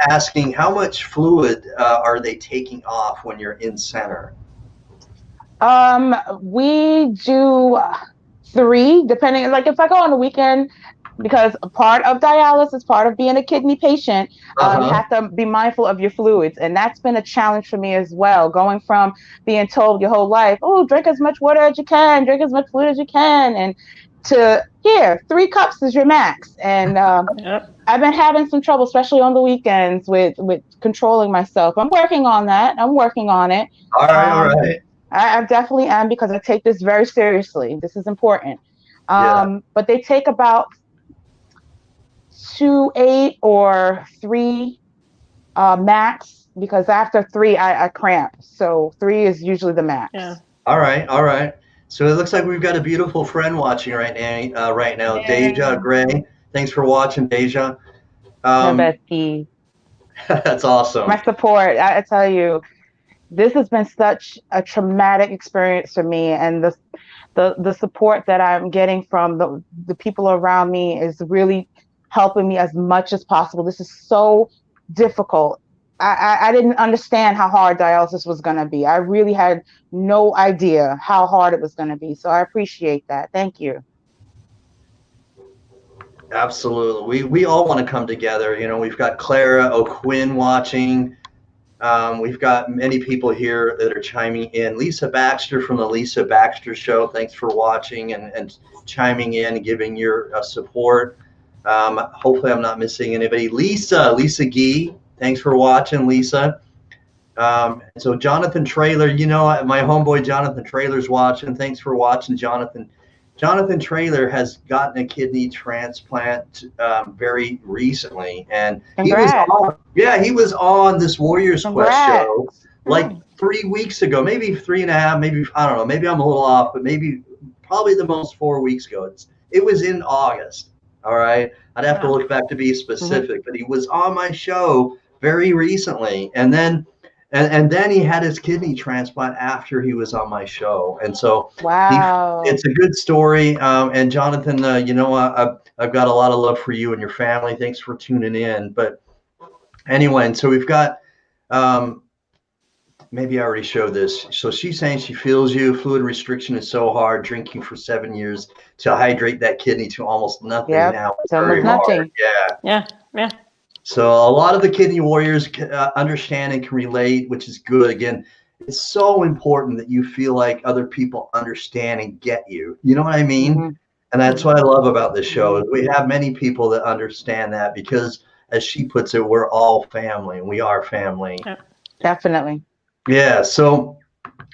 [SPEAKER 1] asking how much fluid are they taking off when you're in center?
[SPEAKER 2] We do 3, depending. Like if I go on the weekend, because a part of dialysis, part of being a kidney patient, you have to be mindful of your fluids, and that's been a challenge for me as well. Going from being told your whole life, oh, drink as much water as you can, drink as much fluid as you can, and to here, 3 cups is your max. And
[SPEAKER 3] Yep.
[SPEAKER 2] I've been having some trouble, especially on the weekends, with controlling myself. I'm working on that. I'm working on it.
[SPEAKER 1] All right, all right.
[SPEAKER 2] I definitely am, because I take this very seriously. This is important.
[SPEAKER 1] Yeah.
[SPEAKER 2] But they take about 2, 8, or 3 max, because after 3 I cramp. So 3 is usually the max.
[SPEAKER 3] Yeah.
[SPEAKER 1] All right, all right. So it looks like we've got a beautiful friend watching right now. Deja Gray. Thanks for watching, Deja.
[SPEAKER 2] Bestie.
[SPEAKER 1] That's awesome.
[SPEAKER 2] My support. I tell you, this has been such a traumatic experience for me, and the support that I'm getting from the people around me is really helping me as much as possible. This is so difficult. I didn't understand how hard dialysis was going to be. I really had no idea how hard it was going to be. So I appreciate that. Thank you.
[SPEAKER 1] Absolutely. We all want to come together. You know, we've got Clara O'Quinn watching. We've got many people here that are chiming in. Lisa Baxter from the Lisa Baxter Show. Thanks for watching and chiming in and giving your support. Hopefully I'm not missing anybody. Lisa Gee. Thanks for watching, Lisa. So Jonathan Traylor, you know, my homeboy Jonathan Traylor's watching. Thanks for watching, Jonathan. Jonathan Traylor has gotten a kidney transplant very recently, and
[SPEAKER 2] Congrats.
[SPEAKER 1] he was on this Warriors
[SPEAKER 2] Congrats.
[SPEAKER 1] Quest show like 3 weeks ago, maybe 3.5, maybe I don't know, maybe I'm a little off, but probably the most 4 weeks ago. It was in August. All right, I'd have to look back to be specific, but he was on my show very recently, and then he had his kidney transplant after he was on my show, and so
[SPEAKER 2] wow,
[SPEAKER 1] it's a good story. And Jonathan, you know, I've got a lot of love for you and your family. Thanks for tuning in. But anyway, and so we've got maybe I already showed this. So she's saying she feels you. Fluid restriction is so hard. Drinking for 7 years to hydrate that kidney to almost nothing now.
[SPEAKER 2] It's almost nothing.
[SPEAKER 1] Yeah.
[SPEAKER 3] Yeah.
[SPEAKER 1] So a lot of the kidney warriors understand and can relate, which is good. Again, it's so important that you feel like other people understand and get you. You know what I mean? And that's what I love about this show. We have many people that understand that because, as she puts it, we're all family. We are family.
[SPEAKER 2] Definitely.
[SPEAKER 1] Yeah. So,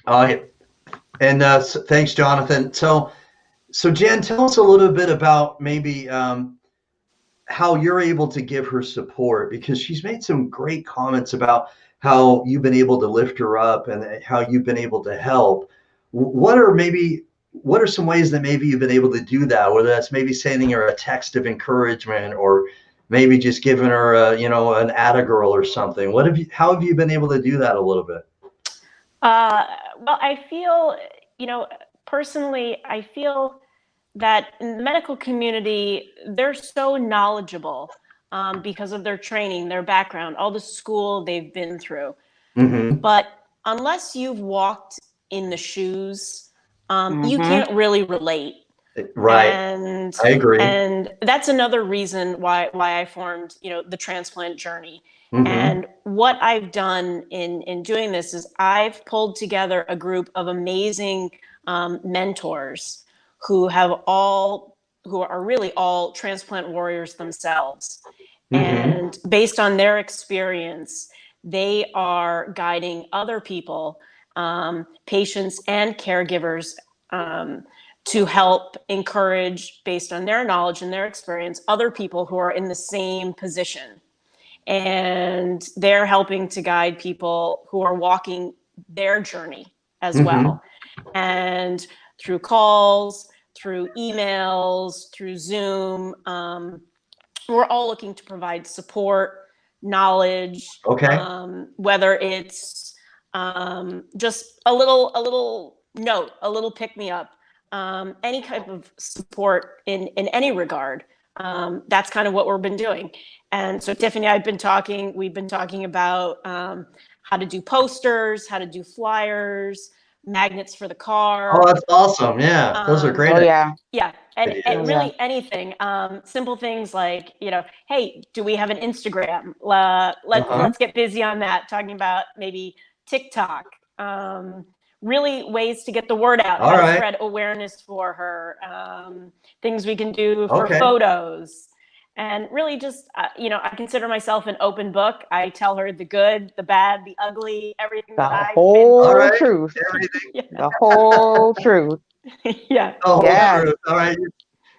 [SPEAKER 1] thanks, Jonathan. So Jen, tell us a little bit about maybe how you're able to give her support, because she's made some great comments about how you've been able to lift her up and how you've been able to help. What are some ways that maybe you've been able to do that? Whether that's maybe sending her a text of encouragement, or maybe just giving her an Attagirl or something. How have you been able to do that a little bit?
[SPEAKER 3] Well, I feel, personally, I feel that in the medical community, they're so knowledgeable because of their training, their background, all the school they've been through. But unless you've walked in the shoes, you can't really relate.
[SPEAKER 1] Right.
[SPEAKER 3] And
[SPEAKER 1] I agree.
[SPEAKER 3] and that's another reason why I formed, the transplant journey.
[SPEAKER 1] Mm-hmm.
[SPEAKER 3] And what I've done in doing this is I've pulled together a group of amazing mentors who are really all transplant warriors themselves.
[SPEAKER 1] Mm-hmm.
[SPEAKER 3] And based on their experience, they are guiding other people, patients and caregivers, to help encourage, based on their knowledge and their experience, other people who are in the same position. And they're helping to guide people who are walking their journey as
[SPEAKER 1] Mm-hmm.
[SPEAKER 3] well. And through calls, through emails, through Zoom, we're all looking to provide support, knowledge,
[SPEAKER 1] Okay.
[SPEAKER 3] whether it's just a little note, a little pick me up, any type of support in any regard. That's kind of what we've been doing. And so Tiffany and we've been talking about how to do posters, how to do flyers, magnets for the car.
[SPEAKER 1] Oh, that's awesome. Yeah, those are great.
[SPEAKER 2] Oh yeah.
[SPEAKER 3] Yeah, and
[SPEAKER 1] ideas.
[SPEAKER 2] Oh, yeah.
[SPEAKER 3] really anything. Simple things like, hey, do we have an Instagram? Let's get busy on that. Talking about maybe TikTok. Really ways to get the word out.
[SPEAKER 1] All
[SPEAKER 3] How to
[SPEAKER 1] right.
[SPEAKER 3] spread awareness for her. Things we can do for
[SPEAKER 1] Okay.
[SPEAKER 3] photos. And really just, I consider myself an open book. I tell her the good, the bad, the ugly, everything
[SPEAKER 2] The
[SPEAKER 3] that I've
[SPEAKER 2] whole
[SPEAKER 1] All right.
[SPEAKER 2] truth.
[SPEAKER 1] Everything.
[SPEAKER 2] The whole truth.
[SPEAKER 3] Yeah.
[SPEAKER 1] Oh,
[SPEAKER 2] Yeah.
[SPEAKER 1] truth. All right. You're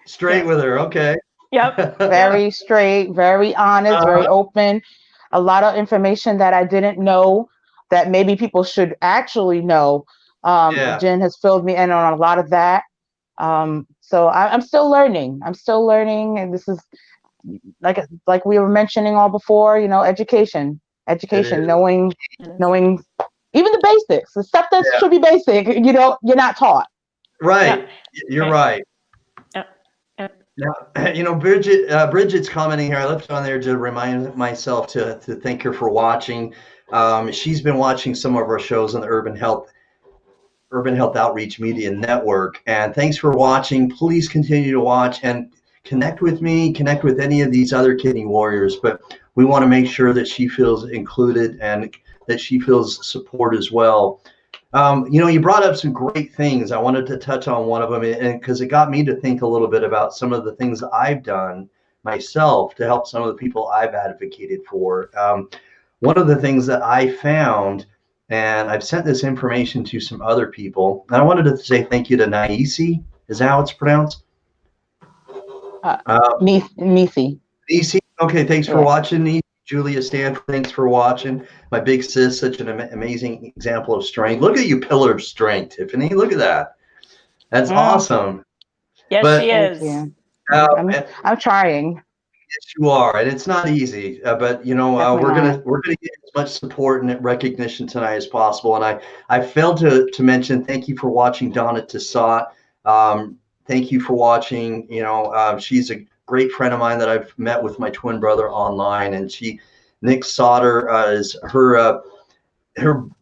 [SPEAKER 1] straight
[SPEAKER 3] Yeah.
[SPEAKER 1] with her. Okay.
[SPEAKER 3] Yep.
[SPEAKER 2] Very straight, very honest, very open. A lot of information that I didn't know that maybe people should actually know.
[SPEAKER 1] Yeah.
[SPEAKER 2] Jen has filled me in on a lot of that. So I'm still learning. I'm still learning, and this is like we were mentioning all before. Education,
[SPEAKER 1] It is.
[SPEAKER 2] knowing even the basics, the stuff that
[SPEAKER 1] Yeah.
[SPEAKER 2] should be basic. You're not taught.
[SPEAKER 1] Right. You're right.
[SPEAKER 3] Yeah.
[SPEAKER 1] Now, Bridget's commenting here. I left it on there to remind myself to thank her for watching. She's been watching some of our shows on the Urban Health Outreach Media Network. And thanks for watching. Please continue to watch and connect with me, connect with any of these other kidney warriors. But we want to make sure that she feels included and that she feels support as well. You brought up some great things. I wanted to touch on one of them, and because it got me to think a little bit about some of the things that I've done myself to help some of the people I've advocated for. One of the things that I found, and I've sent this information to some other people, and I wanted to say thank you to Naisi. Is that how it's pronounced?
[SPEAKER 2] Nisi.
[SPEAKER 1] Nisi. Okay, thanks for
[SPEAKER 2] Yeah.
[SPEAKER 1] watching, Nisi. Julia Stanford, thanks for watching. My big sis, such an amazing example of strength. Look at you, pillar of strength, Tiffany. Look at that. That's awesome.
[SPEAKER 3] Yes,
[SPEAKER 1] But-
[SPEAKER 3] she is.
[SPEAKER 2] I'm trying.
[SPEAKER 1] Yes, you are, and it's not easy. But we're gonna get as much support and recognition tonight as possible. And I failed to mention thank you for watching Donna Tissot. Thank you for watching. She's a great friend of mine that I've met with my twin brother online, and Nick Sauter is her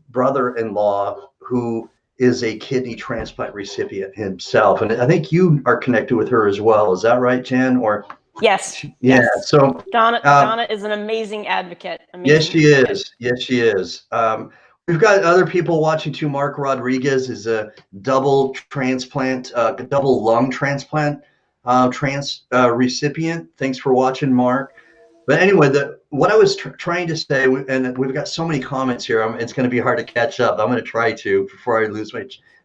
[SPEAKER 1] brother-in-law who is a kidney transplant recipient himself, and I think you are connected with her as well. Is that right, Jen? Or
[SPEAKER 3] Yes.
[SPEAKER 1] yeah.
[SPEAKER 3] Yes.
[SPEAKER 1] So
[SPEAKER 3] Donna is an amazing advocate.
[SPEAKER 1] yes, she is. Yes, she is. We've got other people watching too. Mark Rodriguez is a double lung transplant recipient. Thanks for watching, Mark. But anyway, what I was trying to say, and we've got so many comments here, it's going to be hard to catch up. I'm going to try to before I lose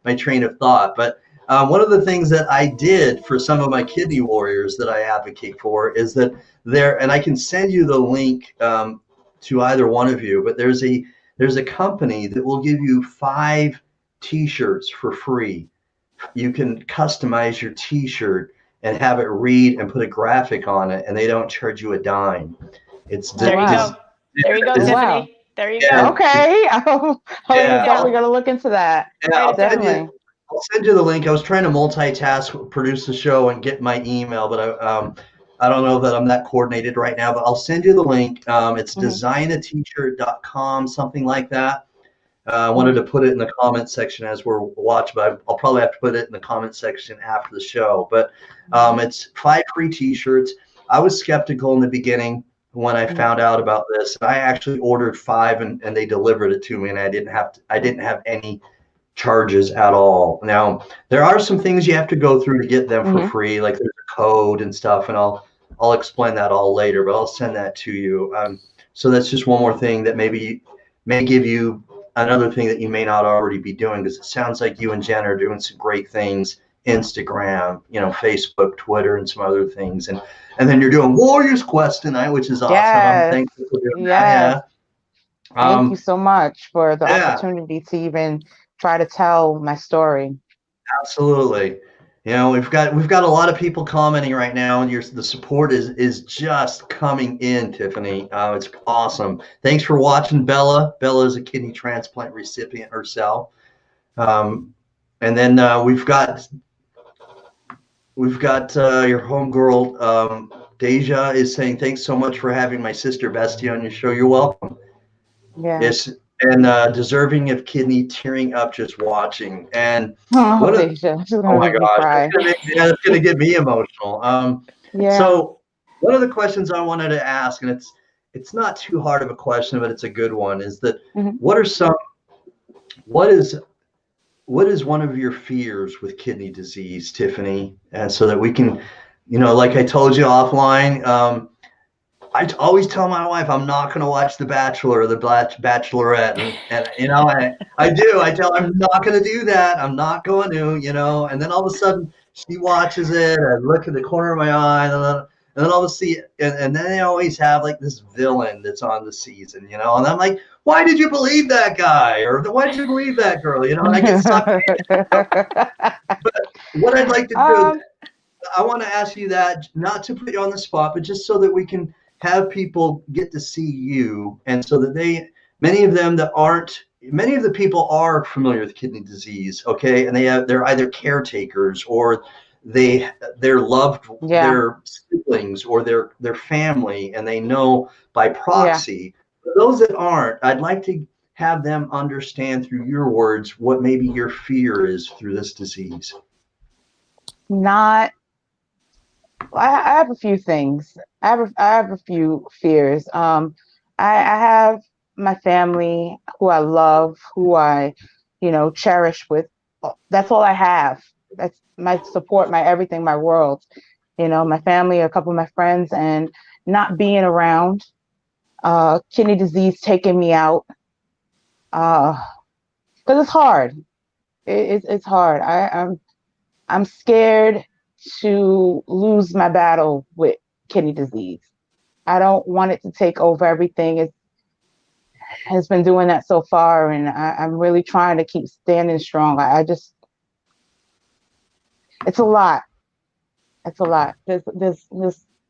[SPEAKER 1] my train of thought. But one of the things that I did for some of my kidney warriors that I advocate for is that and I can send you the link to either one of you, but there's a company that will give you 5 T-shirts for free. You can customize your T-shirt and have it read and put a graphic on it, and they don't charge you a dime.
[SPEAKER 3] There you go. There you go, Tiffany.
[SPEAKER 2] Wow.
[SPEAKER 3] There you
[SPEAKER 1] Yeah.
[SPEAKER 3] go.
[SPEAKER 2] Okay. I'm definitely gonna look into that.
[SPEAKER 1] Yeah,
[SPEAKER 2] Definitely.
[SPEAKER 1] I'll send you the link. I was trying to multitask, produce the show, and get my email, but I don't know that I'm that coordinated right now. But I'll send you the link. It's designateatshirt.com, something like that. I wanted to put it in the comment section as we're watching, but I'll probably have to put it in the comment section after the show. But it's 5 free T-shirts. I was skeptical in the beginning when I found out about this. I actually ordered 5 and they delivered it to me, and I didn't have any charges at all. Now, there are some things you have to go through to get them for free, like there's a code and stuff, and I'll explain that all later, but I'll send that to you. So that's just one more thing that maybe may give you another thing that you may not already be doing, because it sounds like you and Jen are doing some great things. Instagram, Facebook, Twitter, and some other things, and then you're doing Warriors Quest tonight, which is awesome. I'm thankful for doing that. Yeah.
[SPEAKER 2] Thank you so much for the opportunity to even try to tell my story.
[SPEAKER 1] Absolutely. We've got a lot of people commenting right now, and the support is just coming in, Tiffany. It's awesome. Thanks for watching, Bella. Bella is a kidney transplant recipient herself. And then we've got your homegirl, Deja, is saying, thanks so much for having my sister Bestie on your show. You're welcome.
[SPEAKER 2] Yeah.
[SPEAKER 1] Yes, and deserving of kidney, tearing up just watching. And
[SPEAKER 2] Deja, she's gonna make me cry.
[SPEAKER 1] It's gonna get me emotional. So one of the questions I wanted to ask, and it's not too hard of a question, but it's a good one, is that what is one of your fears with kidney disease, Tiffany? And so that we can, like I told you offline, I always tell my wife I'm not going to watch The Bachelor or The Bachelorette, and I do. I tell her I'm not going to do that. I'm not going to, and then all of a sudden she watches it. I look at the corner of my eye, and then all of a sudden, and then they always have like this villain that's on the season, and I'm like, why did you believe that guy, or why did you believe that girl, and I get sucked in. But what I'd like to do, I want to ask you that, not to put you on the spot, but just so that we can have people get to see you, and so that many of the people are familiar with kidney disease, okay, and they're either caretakers or they're loved their siblings or their family, and they know by proxy. For those that aren't, I'd like to have them understand through your words what maybe your fear is through this disease.
[SPEAKER 2] I have a few things. I have a few fears. I have my family who I love, who I, cherish with. That's all I have. That's my support, my everything, my world. My family, a couple of my friends, and not being around. Kidney disease taking me out. Because it's hard. It's hard. I'm scared to lose my battle with kidney disease. I don't want it to take over everything. It has been doing that so far, and I'm really trying to keep standing strong. It's a lot. It's a lot. There's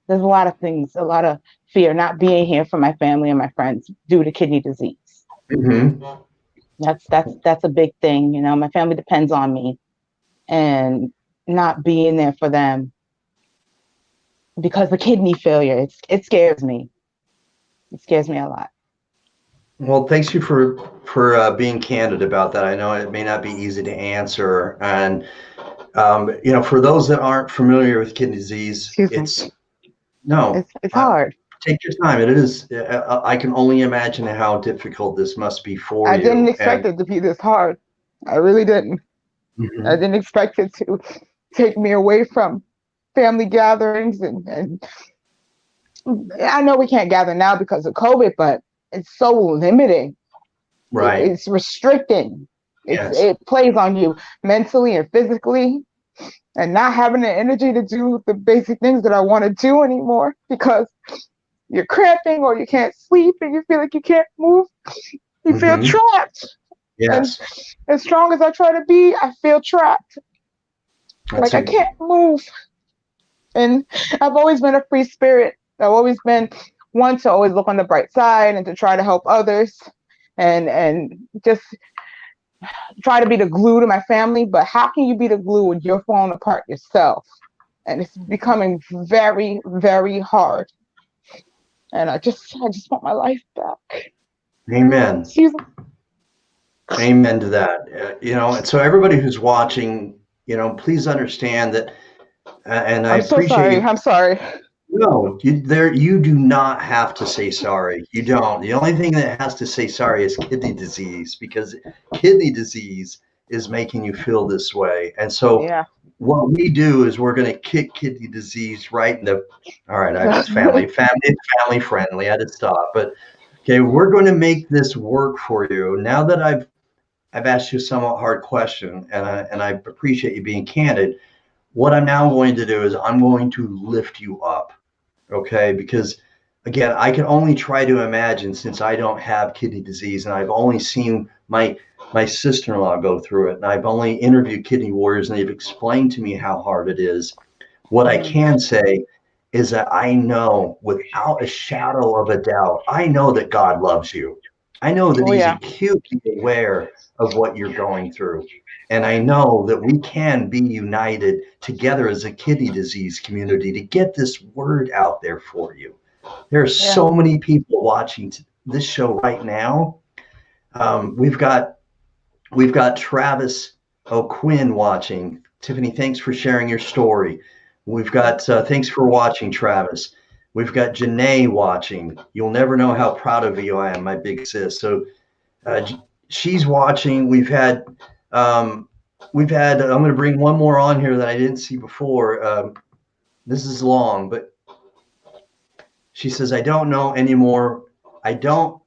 [SPEAKER 2] a lot of things, a lot of fear, not being here for my family and my friends due to kidney disease. That's a big thing. My family depends on me, and not being there for them because of kidney failure, it scares me. It scares me a lot.
[SPEAKER 1] Well, thanks you for being candid about that. I know it may not be easy to answer, and for those that aren't familiar with kidney disease, it's
[SPEAKER 2] hard.
[SPEAKER 1] Take your time. It is. I can only imagine how difficult this must be for you.
[SPEAKER 2] I didn't expect it to be this hard. I really didn't. I didn't expect it to take me away from family gatherings, and I know we can't gather now because of COVID, but it's so limiting.
[SPEAKER 1] Right.
[SPEAKER 2] It's restricting. It plays on you mentally and physically, and not having the energy to do the basic things that I want to do anymore because you're cramping or you can't sleep and you feel like you can't move. You feel trapped.
[SPEAKER 1] Yes.
[SPEAKER 2] And as strong as I try to be, I feel trapped. I can't move. And I've always been a free spirit. I've always been one to always look on the bright side and to try to help others and just try to be the glue to my family. But how can you be the glue when you're falling apart yourself? And it's becoming very, very hard. And I just want my life back.
[SPEAKER 1] Amen.
[SPEAKER 2] Excuse me.
[SPEAKER 1] Amen to that. And so everybody who's watching, please understand that, and I
[SPEAKER 2] I'm so
[SPEAKER 1] appreciate
[SPEAKER 2] sorry.
[SPEAKER 1] you.
[SPEAKER 2] I'm sorry.
[SPEAKER 1] No, you do not have to say sorry. You don't. The only thing that has to say sorry is kidney disease, because kidney disease is making you feel this way. And so
[SPEAKER 2] Yeah.
[SPEAKER 1] what we do is we're going to kick kidney disease right in the. All right, it's family friendly. I had to stop, but okay, we're going to make this work for you. Now that I've asked you a somewhat hard question, and I appreciate you being candid. What I'm now going to do is I'm going to lift you up, okay? Because again, I can only try to imagine, since I don't have kidney disease and I've only seen my sister-in-law go through it, and I've only interviewed kidney warriors and they've explained to me how hard it is. What I
[SPEAKER 2] Mhm.
[SPEAKER 1] can say is that I know without a shadow of a doubt, I know that God loves you. I know that
[SPEAKER 2] Oh
[SPEAKER 1] he's
[SPEAKER 2] yeah.
[SPEAKER 1] acutely aware of what you're going through. And I know that we can be united together as a kidney disease community to get this word out there for you. There are
[SPEAKER 2] Yeah.
[SPEAKER 1] so many people watching this show right now. Um, we've got we've got Travis O'Quinn watching. Tiffany, thanks for sharing your story. We've got thanks for watching, Travis. We've got Janae watching. You'll never know how proud of you I am, my big sis. So uh, she's watching. Um, I'm going to bring one more on here that I didn't see before. This is long, but she says, I don't know anymore. I don't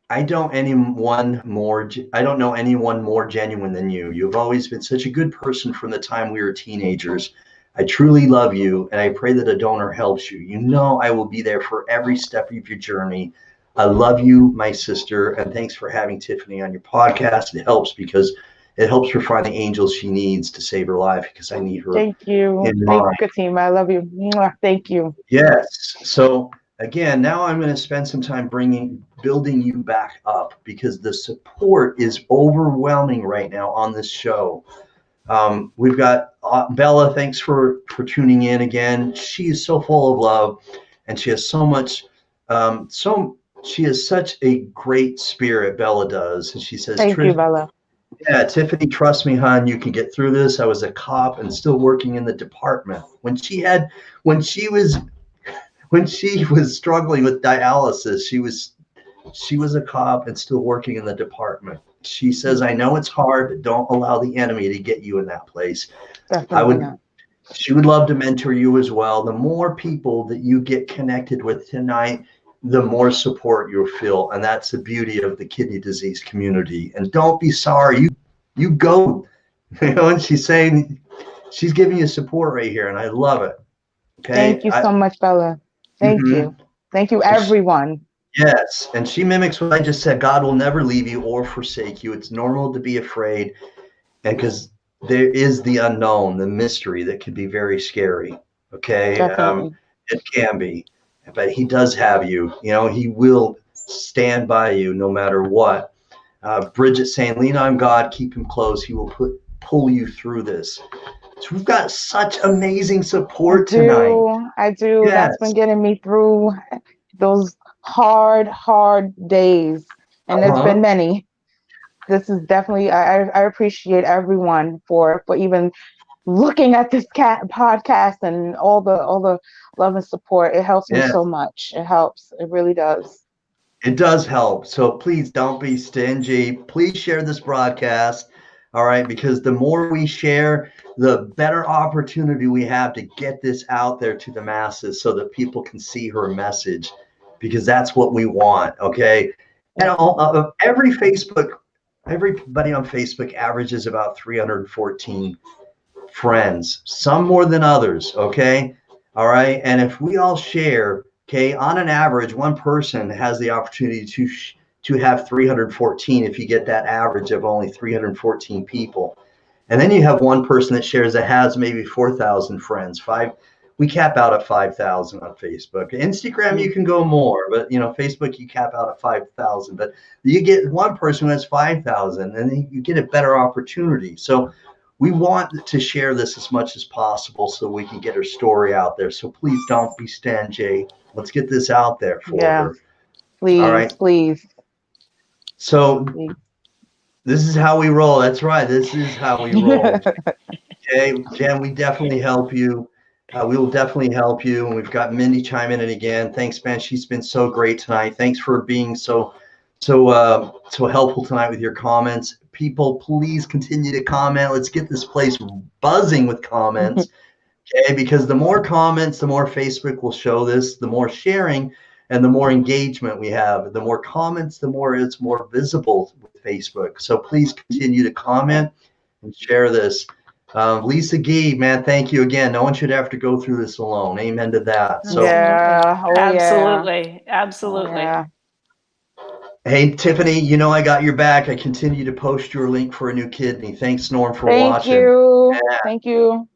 [SPEAKER 1] I don't know anyone more genuine than you. You've always been such a good person from the time we were teenagers. I truly love you, and I pray that a donor helps you. You know I will be there for every step of your journey. I love you, my sister, and thanks for having Tiffany on your podcast. It helps because it helps her find the angels she needs to save her life, because I need her
[SPEAKER 2] Thank you.
[SPEAKER 1] in
[SPEAKER 2] Thank
[SPEAKER 1] mine.
[SPEAKER 2] you, Katima. I love you. Mwah. Thank you.
[SPEAKER 1] Yes. So again, now I'm going to spend some time building you back up, because the support is overwhelming right now on this show. We've got Bella. Thanks for tuning in again. She is so full of love, and she has so much. She has such a great spirit. Bella does, and she says,
[SPEAKER 2] Thank you, Bella.
[SPEAKER 1] Yeah, Tiffany, trust me, hon, you can get through this. I was a cop and still working in the department when she was struggling with dialysis. She was a cop and still working in the department. She says, I know it's hard, but don't allow the enemy to get you in that place. I
[SPEAKER 2] Definitely
[SPEAKER 1] would
[SPEAKER 2] not.
[SPEAKER 1] She would love to mentor you as well. The more people that you get connected with tonight, the more support you'll feel. And that's the beauty of the kidney disease community. And don't be sorry. You go, and she's giving you support right here, and I love it. Okay.
[SPEAKER 2] Thank you so much, Bella. Thank
[SPEAKER 1] Mhm.
[SPEAKER 2] you. Thank you,
[SPEAKER 1] So
[SPEAKER 2] everyone.
[SPEAKER 1] yes, and she mimics what I just said. God will never leave you or forsake you. It's normal to be afraid, and because there is the unknown, the mystery that can be very scary. Okay,
[SPEAKER 2] Definitely.
[SPEAKER 1] it can be, but He does have you. He will stand by you no matter what. Bridget saying, "Lean on God, keep Him close. He will pull you through this." So we've got such amazing
[SPEAKER 2] I
[SPEAKER 1] support tonight.
[SPEAKER 2] do. I do. That's been
[SPEAKER 1] Yes.
[SPEAKER 2] getting me through those hard days.
[SPEAKER 1] Uh
[SPEAKER 2] And there's been
[SPEAKER 1] huh.
[SPEAKER 2] many. This is definitely, I appreciate everyone for even looking at this podcast and all the love and support. It helps me
[SPEAKER 1] Yes.
[SPEAKER 2] so much. It helps. It really does.
[SPEAKER 1] It does help. So please don't be stingy. Please share this broadcast. All right. Because the more we share, the better opportunity we have to get this out there to the masses so that people can see her message, because that's what we want. Okay. Everybody on Facebook averages about 314 friends, some more than others. Okay. All right. And if we all share, okay, on an average, one person has the opportunity to have 314 if you get that average of only 314 people. And then you have one person that shares that has maybe 4,000 friends. We cap out at 5,000 on Facebook. Instagram, you can go more, but Facebook, you cap out at 5,000. But you get one person who has 5,000, and then you get a better opportunity. So we want to share this as much as possible so we can get her story out there. So please don't be stingy. Let's get this out there for
[SPEAKER 2] Yeah.
[SPEAKER 1] her. All
[SPEAKER 2] Please,
[SPEAKER 1] right.
[SPEAKER 2] please,
[SPEAKER 1] So
[SPEAKER 2] please.
[SPEAKER 1] This is how we roll. That's right. This is how we roll. Okay, Jen, we definitely help you. We will definitely help you. And we've got Mindy chiming in again. Thanks, man. She's been so great tonight. Thanks for being so helpful tonight with your comments. People, please continue to comment. Let's get this place buzzing with comments. Okay, because the more comments, the more Facebook will show this, the more sharing and the more engagement we have. The more comments, the more it's more visible with Facebook. So please continue to comment and share this. Lisa Gee, man, thank you again. No one should have to go through this alone. Amen to that. So,
[SPEAKER 2] Yeah. Oh,
[SPEAKER 3] Absolutely.
[SPEAKER 2] yeah.
[SPEAKER 3] Absolutely.
[SPEAKER 2] Oh, yeah.
[SPEAKER 1] hey, Tiffany, you know I got your back. I continue to post your link for a new kidney. Thanks, Norm, for
[SPEAKER 2] Thank
[SPEAKER 1] watching.
[SPEAKER 2] you.
[SPEAKER 1] Yeah.
[SPEAKER 2] Thank you.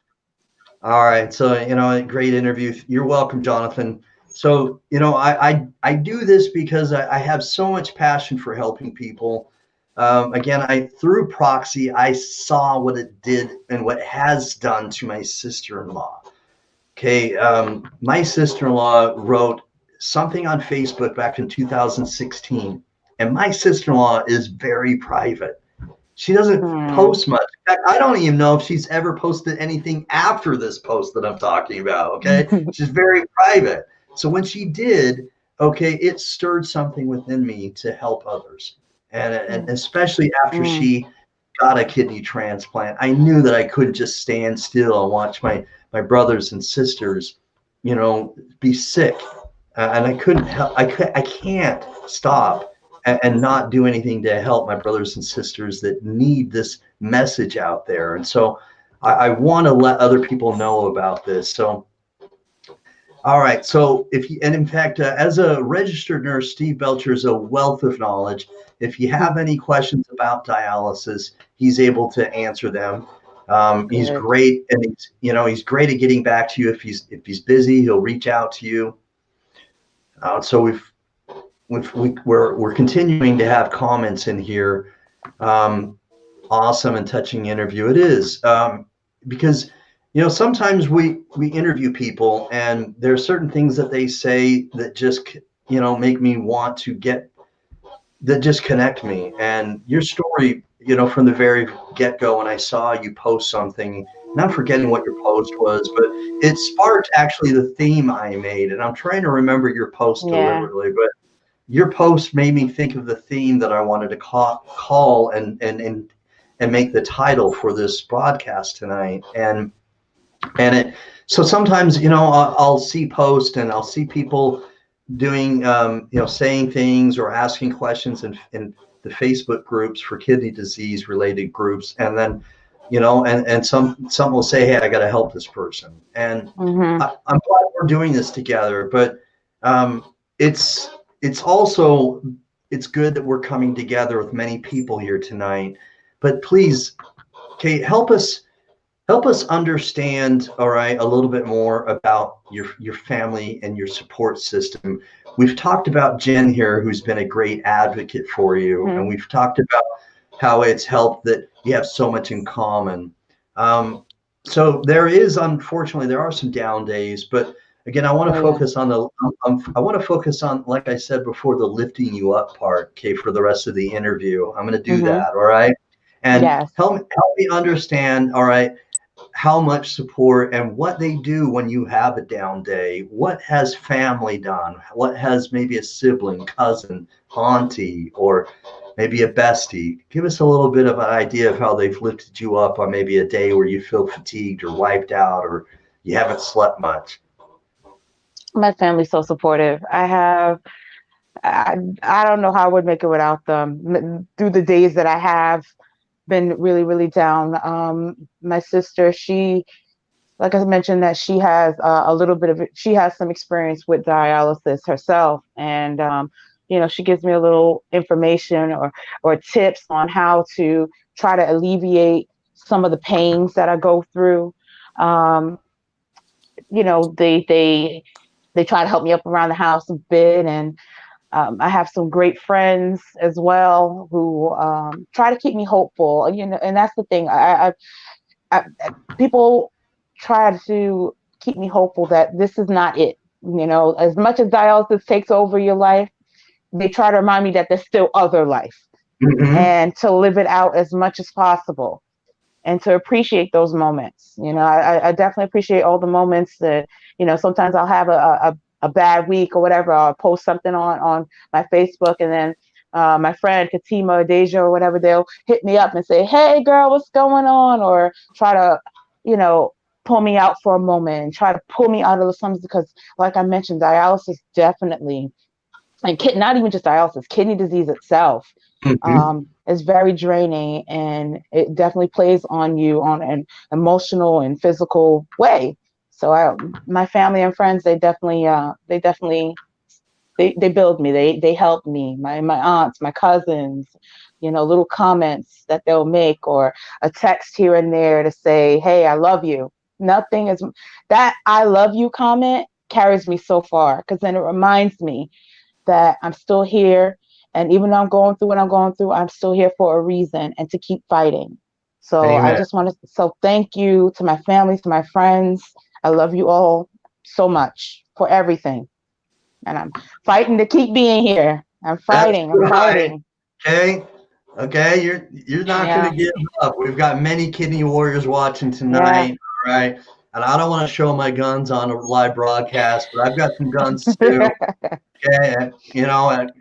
[SPEAKER 1] All right. So, great interview. You're welcome, Jonathan. So, I do this because I have so much passion for helping people. Again, through proxy, I saw what it did and what it has done to my sister-in-law. Okay. My sister-in-law wrote something on Facebook back in 2016, and my sister-in-law is very private. She doesn't post much. In fact, I don't even know if she's ever posted anything after this post that I'm talking about. Okay. She's very private. So when she did, okay, it stirred something within me to help others. And especially after she got a kidney transplant, I knew that I couldn't just stand still and watch my brothers and sisters, be sick. And I couldn't help, I can't stop and not do anything to help my brothers and sisters that need this message out there. And so I want to let other people know about this. So, all right. So and in fact, as a registered nurse, Steve Belcher is a wealth of knowledge. If you have any questions about dialysis, he's able to answer them. He's great, and he's great at getting back to you. If he's busy, he'll reach out to you. So we're continuing to have comments in here. Awesome and touching interview. It is because sometimes we interview people and there are certain things that they say that just make me want to that just connect me. And your story, from the very get-go, when I saw you post something, and I'm forgetting what your post was, but it sparked actually the theme I made, and I'm trying to remember your post deliberately, but your post made me think of the theme that I wanted to call and make the title for this broadcast tonight. And so sometimes, I'll see posts and I'll see people doing, saying things or asking questions in the Facebook groups for kidney disease related groups. And then, and some will say, hey, I got to help this person. And I'm glad we're doing this together, but it's also, it's good that we're coming together with many people here tonight. But please, Kate, help us understand, all right, a little bit more about your family and your support system. We've talked about Jen here, who's been a great advocate for you, and we've talked about how it's helped that you have so much in common. So unfortunately, there are some down days, but again, I want to focus on like I said before, the lifting you up part, okay, for the rest of the interview. I'm going to do that, all right? And help me understand, all right, how much support and what they do when you have a down day. What has family done? What has maybe a sibling, cousin, auntie, or maybe a bestie? Give us a little bit of an idea of how they've lifted you up on maybe a day where you feel fatigued or wiped out or you haven't slept much.
[SPEAKER 2] My family's so supportive. I don't know how I would make it without them. Through the days that I have been really, really down. My sister, like I mentioned, that she has she has some experience with dialysis herself. And, she gives me a little information or tips on how to try to alleviate some of the pains that I go through. They try to help me up around the house a bit. And I have some great friends as well who try to keep me hopeful. And that's the thing. People try to keep me hopeful that this is not it. As much as dialysis takes over your life, they try to remind me that there's still other life. and to live it out as much as possible and to appreciate those moments. I definitely appreciate all the moments that, sometimes I'll have a bad week or whatever. I'll post something on my Facebook, and then my friend Katima or Deja or whatever, they'll hit me up and say, hey girl, what's going on? Or try to, pull me out for a moment and try to pull me out of the slums, because like I mentioned, dialysis definitely, and not even just dialysis, kidney disease itself is very draining, and it definitely plays on you on an emotional and physical way. So my family and friends, they definitely they build me. They help me. My aunts, my cousins, little comments that they'll make, or a text here and there to say, hey, I love you. Nothing is that I love you comment carries me so far, because then it reminds me that I'm still here. And even though I'm going through what I'm going through, I'm still here for a reason and to keep fighting. So
[SPEAKER 1] Amen.
[SPEAKER 2] I just want to, thank you to my family, to my friends. I love you all so much for everything. And I'm fighting to keep being here. I'm fighting. I'm fighting.
[SPEAKER 1] Okay. You're not going to give up. We've got many kidney warriors watching tonight. All right. And I don't want to show my guns on a live broadcast, but I've got some guns too. Okay. And,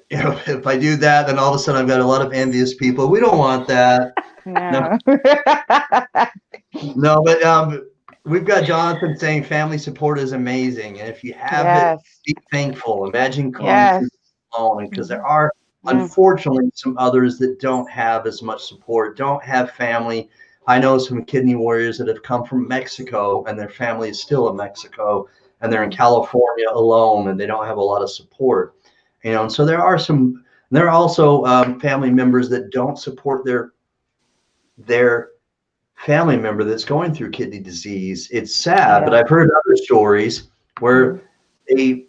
[SPEAKER 1] if I do that, then all of a sudden I've got a lot of envious people. We don't want that.
[SPEAKER 2] No.
[SPEAKER 1] No, but we've got Jonathan saying family support is amazing. And if you have it, be thankful. Imagine going through alone, because there are, unfortunately, some others that don't have as much support, don't have family. I know some kidney warriors that have come from Mexico, and their family is still in Mexico, and they're in California alone, and they don't have a lot of support. And so there are also family members that don't support their family member that's going through kidney disease. It's sad, but I've heard other stories where they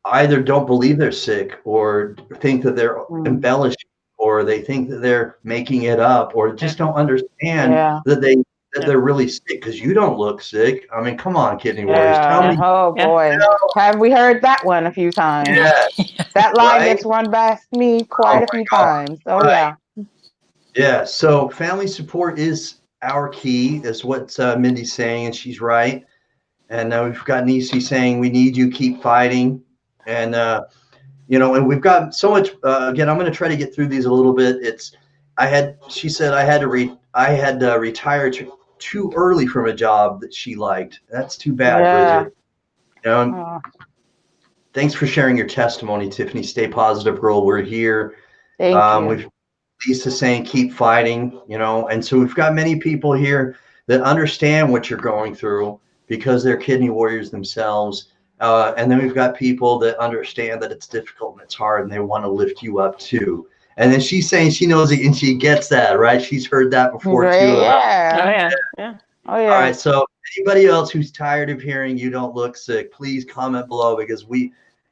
[SPEAKER 1] either don't believe they're sick, or think that they're embellishing, or they think that they're making it up, or just don't understand that they're really sick, because you don't look sick. I mean, come on, kidney warriors, tell me.
[SPEAKER 2] Oh boy, have we heard that one a few times? That line gets run past me quite a few times.
[SPEAKER 1] Yeah, so family support is our key, is what Mindy's saying, and she's right. And we've got Nisi saying, we need you, keep fighting. And and we've got so much. Again, I'm going to try to get through these a little bit. She said I had to retire too early from a job that she liked. That's too bad, Bridget. Thanks for sharing your testimony, Tiffany. Stay positive, girl. We're here.
[SPEAKER 2] Thank you.
[SPEAKER 1] Lisa saying, keep fighting, and so we've got many people here that understand what you're going through, because they're kidney warriors themselves. And then we've got people that understand that it's difficult and it's hard, and they want to lift you up too. And then she's saying she knows it, and she gets that, right? She's heard that before too.
[SPEAKER 2] Yeah.
[SPEAKER 1] All right. So anybody else who's tired of hearing you don't look sick, please comment below, because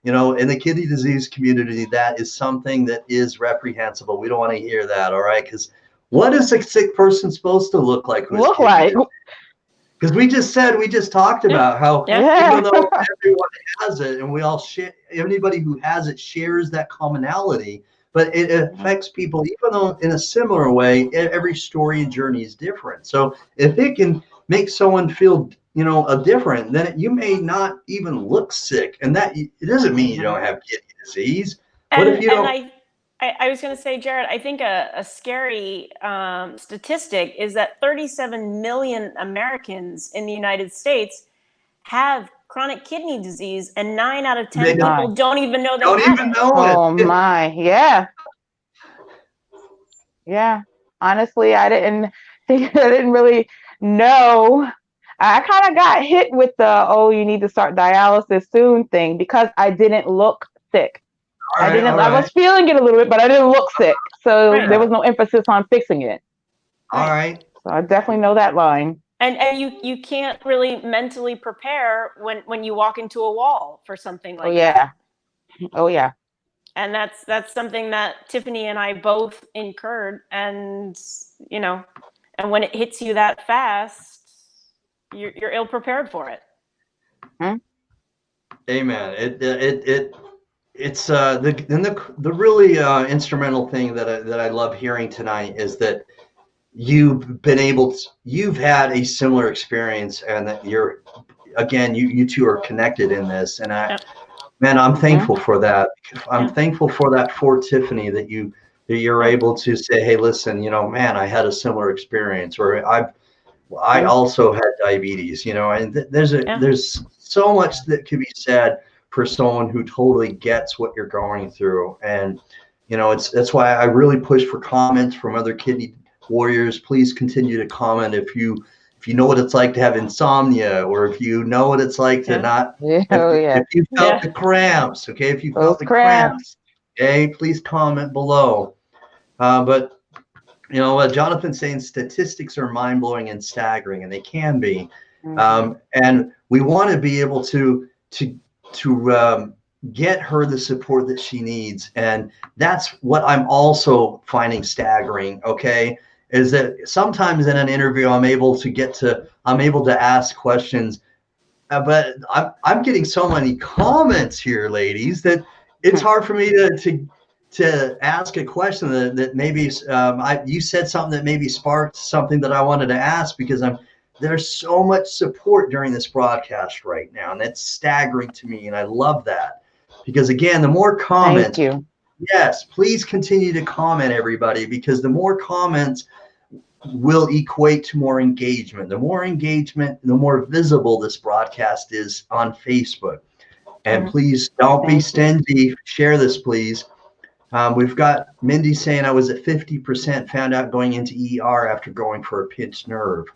[SPEAKER 1] in the kidney disease community, that is something that is reprehensible. We don't want to hear that. All right. Because what is a sick person supposed to look like? Because we just talked about how even though everyone has it, and we all share, anybody who has it shares that commonality, but it affects people, even though in a similar way, every story and journey is different. So if it can make someone feel, different, then you may not even look sick. And that it doesn't mean you don't have kidney disease. But if you don't.
[SPEAKER 3] I was going to say, Jared, I think a scary statistic is that 37 million Americans in the United States have chronic kidney disease, and 9 out of 10 people don't even know they have it.
[SPEAKER 2] Oh my, yeah. Honestly, I didn't really know. I kind of got hit with the, you need to start dialysis soon thing, because I didn't look sick. I was feeling it a little bit, but I didn't look sick. So there was no emphasis on fixing it.
[SPEAKER 1] All right.
[SPEAKER 2] So I definitely know that line.
[SPEAKER 3] And you can't really mentally prepare when you walk into a wall for something like that.
[SPEAKER 2] Oh yeah.
[SPEAKER 3] And that's something that Tiffany and I both incurred, and and when it hits you that fast, you're ill prepared for it.
[SPEAKER 1] Amen. it's the really instrumental thing that I love hearing tonight is that you've had a similar experience, and that you two are connected in this, and
[SPEAKER 3] Yep.
[SPEAKER 1] man, I'm thankful
[SPEAKER 2] Mm-hmm.
[SPEAKER 1] for that. I'm
[SPEAKER 3] Yeah.
[SPEAKER 1] thankful for that for Tiffany, that you're
[SPEAKER 3] Yeah.
[SPEAKER 1] able to say, hey, listen, man, I had a similar experience, or I
[SPEAKER 2] Mm-hmm.
[SPEAKER 1] also had diabetes, and
[SPEAKER 3] Yeah.
[SPEAKER 1] there's so much that can be said for someone who totally gets what you're going through. And that's why I really push for comments from other kidney warriors. Please continue to comment if you know what it's like to have insomnia, or if you know what it's like to
[SPEAKER 3] Yeah.
[SPEAKER 1] not,
[SPEAKER 2] Yeah, oh yeah.
[SPEAKER 1] if you felt
[SPEAKER 3] Yeah.
[SPEAKER 1] the cramps, okay, if you felt
[SPEAKER 2] Those
[SPEAKER 1] the
[SPEAKER 2] cramps.
[SPEAKER 1] cramps, okay, please comment below. But Jonathan's saying statistics are mind-blowing and staggering, and they can be.
[SPEAKER 2] Mm-hmm.
[SPEAKER 1] And we want to be able to get her the support that she needs. And that's what I'm also finding staggering, okay, is that sometimes in an interview I'm able to ask questions, but I'm getting so many comments here, ladies, that it's hard for me to ask a question that maybe you said something that maybe sparked something that I wanted to ask, because there's so much support during this broadcast right now, and that's staggering to me, and I love that, because again, the more
[SPEAKER 2] Thank
[SPEAKER 1] comments,
[SPEAKER 2] you.
[SPEAKER 1] yes, please continue to comment, everybody, because the more comments will equate to more engagement. The more engagement, the more visible this broadcast is on Facebook. And
[SPEAKER 3] Mhm.
[SPEAKER 1] please don't be
[SPEAKER 2] Thank you.
[SPEAKER 1] stingy. Share this, please. We've got Mindy saying I was at 50%, found out going into ER after going for a pinched nerve.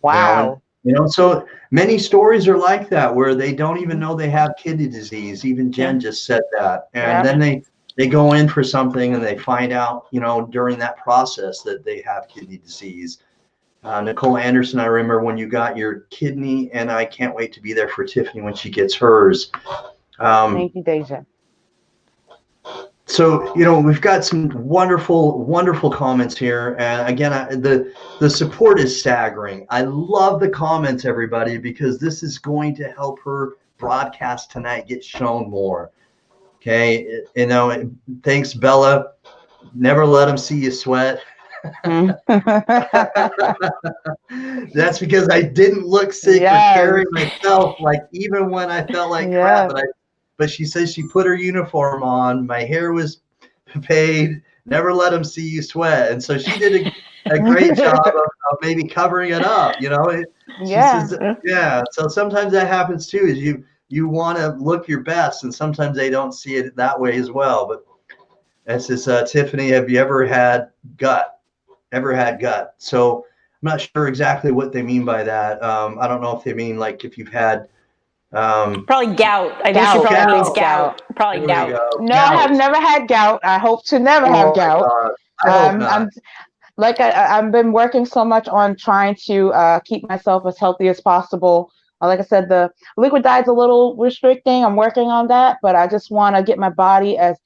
[SPEAKER 1] And
[SPEAKER 2] Wow.
[SPEAKER 1] so many stories are like that, where they don't even
[SPEAKER 2] Mhm.
[SPEAKER 1] know they have kidney disease. Even
[SPEAKER 3] Yeah.
[SPEAKER 1] Jen just said that. And
[SPEAKER 2] Yeah.
[SPEAKER 1] then they go in for something, and they find out, during that process, that they have kidney disease. Nicole Anderson, I remember when you got your kidney, and I can't wait to be there for Tiffany when she gets hers. Um,
[SPEAKER 2] Thank you, Deja.
[SPEAKER 1] so we've got some wonderful, wonderful comments here, and again, the support is staggering. I love the comments, everybody, because this is going to help her broadcast tonight get shown more. Okay, thanks, Bella. Never let them see you sweat.
[SPEAKER 2] Mm.
[SPEAKER 1] That's because I didn't look sick or
[SPEAKER 2] Yes.
[SPEAKER 1] carry myself, like, even when I felt like crap.
[SPEAKER 2] Yes.
[SPEAKER 1] But she says she put her uniform on. My hair was paid. Never let them see you sweat. And so she did a great job of maybe covering it up. She
[SPEAKER 2] Yeah.
[SPEAKER 1] says, yeah. So sometimes that happens too. Is you want to look your best, and sometimes they don't see it that way as well. But this is Tiffany. Have you ever had gut? Ever had gut? So I'm not sure exactly what they mean by that. I don't know if they mean like if you've had
[SPEAKER 3] Probably gout. I think she
[SPEAKER 2] Gout.
[SPEAKER 3] probably
[SPEAKER 2] I
[SPEAKER 3] means
[SPEAKER 2] think
[SPEAKER 1] gout.
[SPEAKER 3] gout.
[SPEAKER 2] gout.
[SPEAKER 3] Probably
[SPEAKER 1] There we
[SPEAKER 3] gout.
[SPEAKER 1] go.
[SPEAKER 2] No, I have
[SPEAKER 1] Gout.
[SPEAKER 2] never had gout. I hope to never have
[SPEAKER 1] Oh my
[SPEAKER 2] gout.
[SPEAKER 1] God. I hope not.
[SPEAKER 2] I'm like I've been working so much on trying to keep myself as healthy as possible. Like I said, the liquid diet's a little restricting. I'm working on that, but I just want to get my body as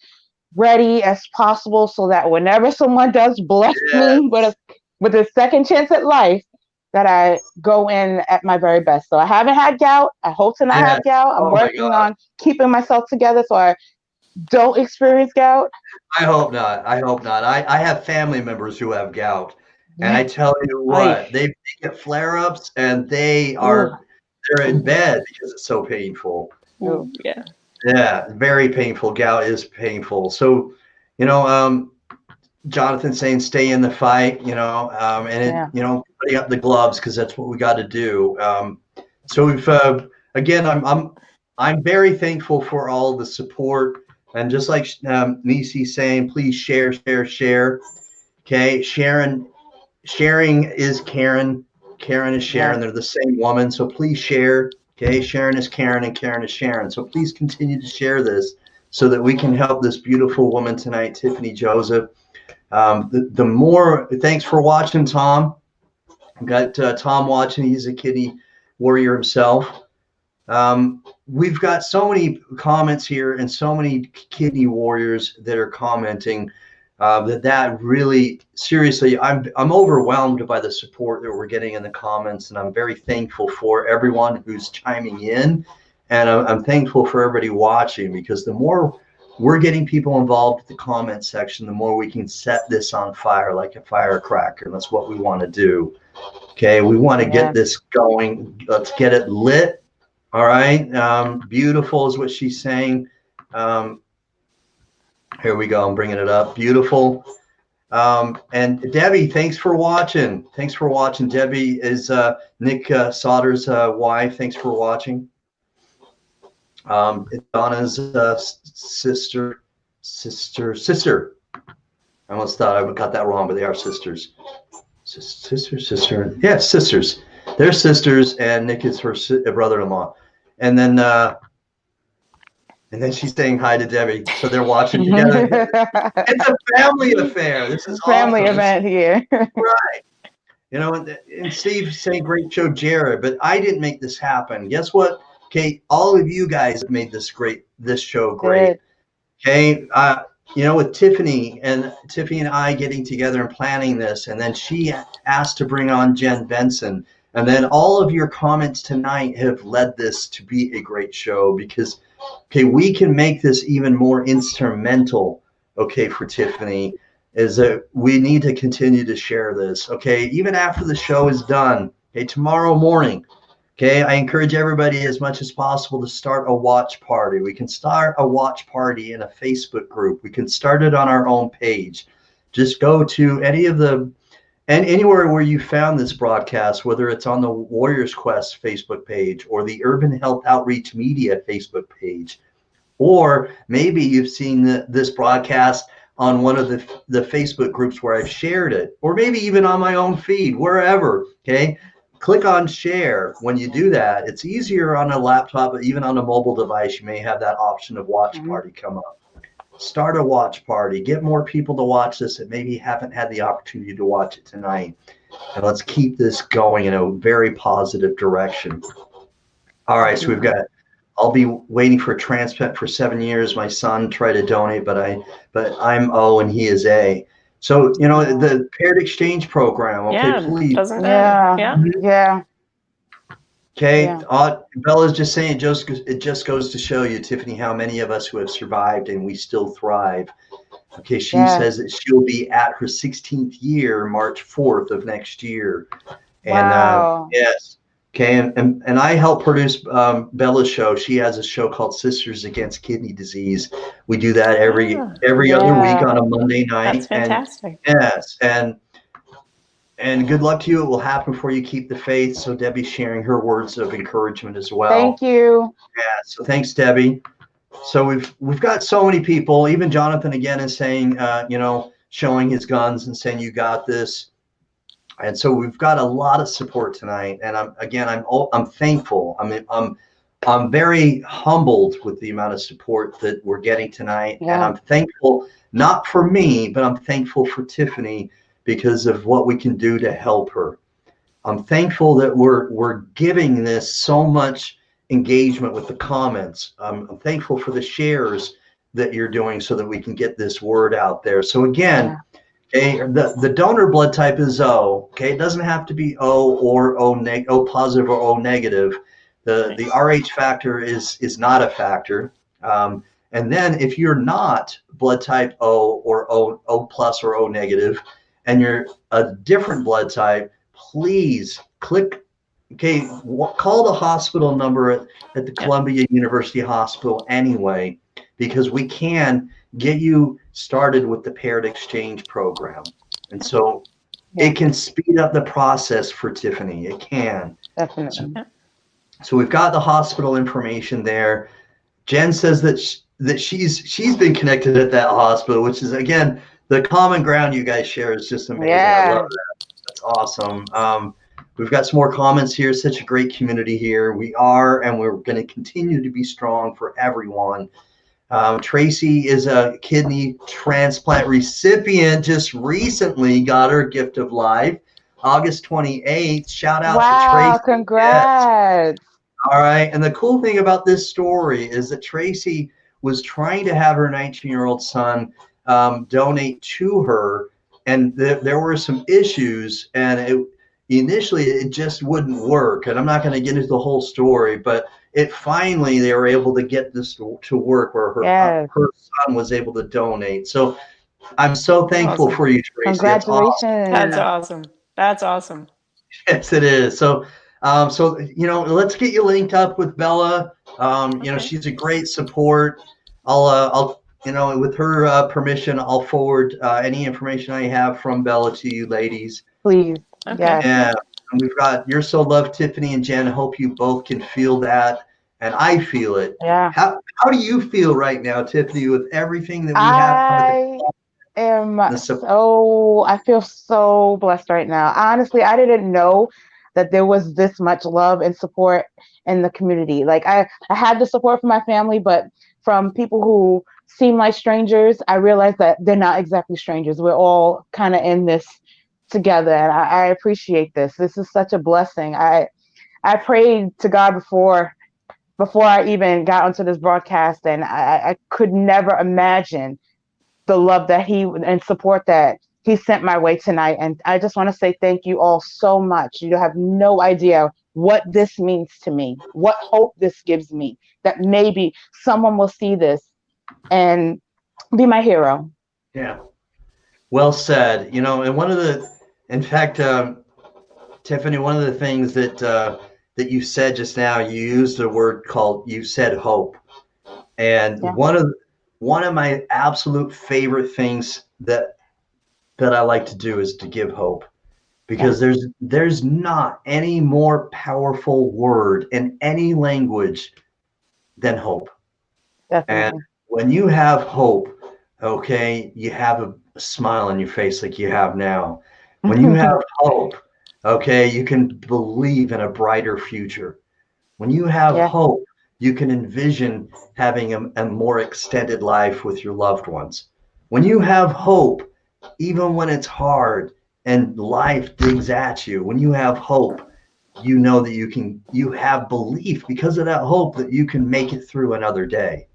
[SPEAKER 2] ready as possible so that whenever someone does bless
[SPEAKER 1] Yeah.
[SPEAKER 2] me with a second chance at life, that I go in at my very best. So I haven't had gout. I hope to not
[SPEAKER 1] Yes.
[SPEAKER 2] have gout. I'm
[SPEAKER 1] Oh my
[SPEAKER 2] working
[SPEAKER 1] God.
[SPEAKER 2] on keeping myself together so I don't experience gout.
[SPEAKER 1] I hope not. I hope not. I have family members who have gout, and I
[SPEAKER 2] Yeah.
[SPEAKER 1] tell you
[SPEAKER 2] Ay.
[SPEAKER 1] what, they get flare-ups, and
[SPEAKER 2] Ooh.
[SPEAKER 1] they're in bed because it's so painful.
[SPEAKER 2] Ooh.
[SPEAKER 3] Yeah.
[SPEAKER 1] Yeah, very painful. Gout is painful. So, you know, Jonathan saying stay in the fight, and
[SPEAKER 2] Yeah.
[SPEAKER 1] putting up the gloves, because that's what we got to do. So we've again, I'm very thankful for all the support, and just like Nisi saying, please share, share, share. Okay, sharing is Karen. Karen is Sharon.
[SPEAKER 2] Yes.
[SPEAKER 1] They're the same woman. So please share. Okay, Sharon is Karen, and Karen is Sharon. So please continue to share this so that we can help this beautiful woman tonight, Tiffany Joseph. The more, thanks for watching, Tom. I've got Tom watching. He's a kidney warrior himself. We've got so many comments here, and so many kidney warriors that are commenting. That really, seriously, I'm overwhelmed by the support that we're getting in the comments, and I'm very thankful for everyone who's chiming in, and I'm thankful for everybody watching, because the more we're getting people involved with the comment section, the more we can set this on fire like a firecracker. And that's what we want to do. Okay, we want to get this going. Let's get it lit. All right. Beautiful is what she's saying. Here we go. I'm bringing it up. Beautiful. And Debbie, thanks for watching. Thanks for watching. Debbie is Nick Sauter's wife. Thanks for watching. Donna's sister. I almost thought I got that wrong, but they are sisters. Sister. Yeah, sisters. They're sisters, and Nick is her brother-in-law. And then she's saying hi to Debbie. So they're watching together. It's a family affair. This is
[SPEAKER 2] family
[SPEAKER 1] awesome.
[SPEAKER 2] event here.
[SPEAKER 1] Right. You know, and Steve saying great show, Jared, but I didn't make this happen. Guess what? Okay, all of you guys have made this show great. Okay, you know, with Tiffany and I getting together and planning this, and then she asked to bring on Jen Benson, and then all of your comments tonight have led this to be a great show because, okay, we can make this even more instrumental, okay, for Tiffany, is that we need to continue to share this, okay, even after the show is done, okay, tomorrow morning. Okay, I encourage everybody as much as possible to start a watch party. We can start a watch party in a Facebook group. We can start it on our own page. Just go to anywhere where you found this broadcast, whether it's on the Warriors Quest Facebook page or the Urban Health Outreach Media Facebook page, or maybe you've seen this broadcast on one of the Facebook groups where I've shared it, or maybe even on my own feed, wherever, okay? Click on share. When you do that, it's easier on a laptop, but even on a mobile device, you may have that option of watch party come up. Start a watch party. Get more people to watch this that maybe haven't had the opportunity to watch it tonight. And let's keep this going in a very positive direction. All right, so I'll be waiting for a transplant for 7 years. My son tried to donate, but I'm O and he is A. So, you know, the paired exchange program, okay, please.
[SPEAKER 3] Doesn't matter.
[SPEAKER 2] Yeah.
[SPEAKER 1] Okay, Bella's just saying it just goes to show you, Tiffany, how many of us who have survived and we still thrive. Okay, she says that she'll be at her 16th year, March 4th of next year. And yes. Okay, and I help produce Bella's show. She has a show called Sisters Against Kidney Disease. We do that every other week on a Monday night.
[SPEAKER 3] That's fantastic.
[SPEAKER 1] And, yes, and good luck to you. It will happen before you keep the faith. So Debbie's sharing her words of encouragement as well.
[SPEAKER 2] Thank you.
[SPEAKER 1] Yeah, so thanks, Debbie. So we've got so many people. Even Jonathan again is saying, you know, showing his guns and saying you got this. And so we've got a lot of support tonight, and I'm thankful. I mean, I'm very humbled with the amount of support that we're getting tonight, and I'm thankful not for me, but I'm thankful for Tiffany because of what we can do to help her. I'm thankful that we're giving this so much engagement with the comments. I'm thankful for the shares that you're doing so that we can get this word out there. So again. Okay, the donor blood type is O. Okay, it doesn't have to be O or O positive or O negative. The Rh factor is not a factor. And then if you're not blood type O or O plus or O negative, and you're a different blood type, please click. Okay, call the hospital number at the Columbia University Hospital anyway, because we can get you started with the paired exchange program. And so it can speed up the process for Tiffany. It can.
[SPEAKER 2] Definitely.
[SPEAKER 1] So we've got the hospital information there. Jen says that she's been connected at that hospital, which is, again, the common ground you guys share is just amazing. I love that. That's awesome. We've got some more comments here. Such a great community here. We are, and we're going to continue to be strong for everyone. Tracy is a kidney transplant recipient, just recently got her gift of life, August 28th. Shout out to Tracy.
[SPEAKER 2] Wow, congrats.
[SPEAKER 1] Yes. All right. And the cool thing about this story is that Tracy was trying to have her 19-year-old son donate to her, and there were some issues, and initially it just wouldn't work. And I'm not going to get into the whole story, but it finally, they were able to get this to work where
[SPEAKER 2] Yes.
[SPEAKER 1] her son was able to donate. So I'm so thankful
[SPEAKER 3] Awesome.
[SPEAKER 1] for you, Tracy. That's awesome.
[SPEAKER 2] Congratulations.
[SPEAKER 3] That's awesome. That's awesome.
[SPEAKER 1] Yes, it is. So, so let's get you linked up with Bella.
[SPEAKER 3] Okay.
[SPEAKER 1] She's a great support. I'll, with her permission, I'll forward any information I have from Bella to you, ladies.
[SPEAKER 2] Please.
[SPEAKER 3] Okay.
[SPEAKER 2] Yes.
[SPEAKER 1] Yeah, and we've got You're So Loved, Tiffany and Jen. Hope you both can feel that, and I feel it.
[SPEAKER 2] Yeah.
[SPEAKER 1] How do you feel right now, Tiffany, with everything that we have?
[SPEAKER 2] I feel so blessed right now. Honestly, I didn't know that there was this much love and support in the community. Like I had the support from my family, but from people who seem like strangers, I realized that they're not exactly strangers. We're all kind of in this together, and I appreciate this. This is such a blessing. I prayed to God before I even got onto this broadcast, and I could never imagine the love that and support that he sent my way tonight. And I just want to say thank you all so much. You have no idea what this means to me, what hope this gives me, that maybe someone will see this and be my hero.
[SPEAKER 1] Yeah, well said. And in fact, Tiffany, one of the things that you said just now, you used a word you said hope. And
[SPEAKER 2] Yeah.
[SPEAKER 1] one of my absolute favorite things that I like to do is to give hope, because there's not any more powerful word in any language than hope.
[SPEAKER 2] Definitely.
[SPEAKER 1] And when you have hope, okay, you have a smile on your face like you have now. When you have hope, okay, you can believe in a brighter future. When you have hope, you can envision having a more extended life with your loved ones. When you have hope, even when it's hard and life digs at you, when you have hope, you know that you have belief because of that hope that you can make it through another day.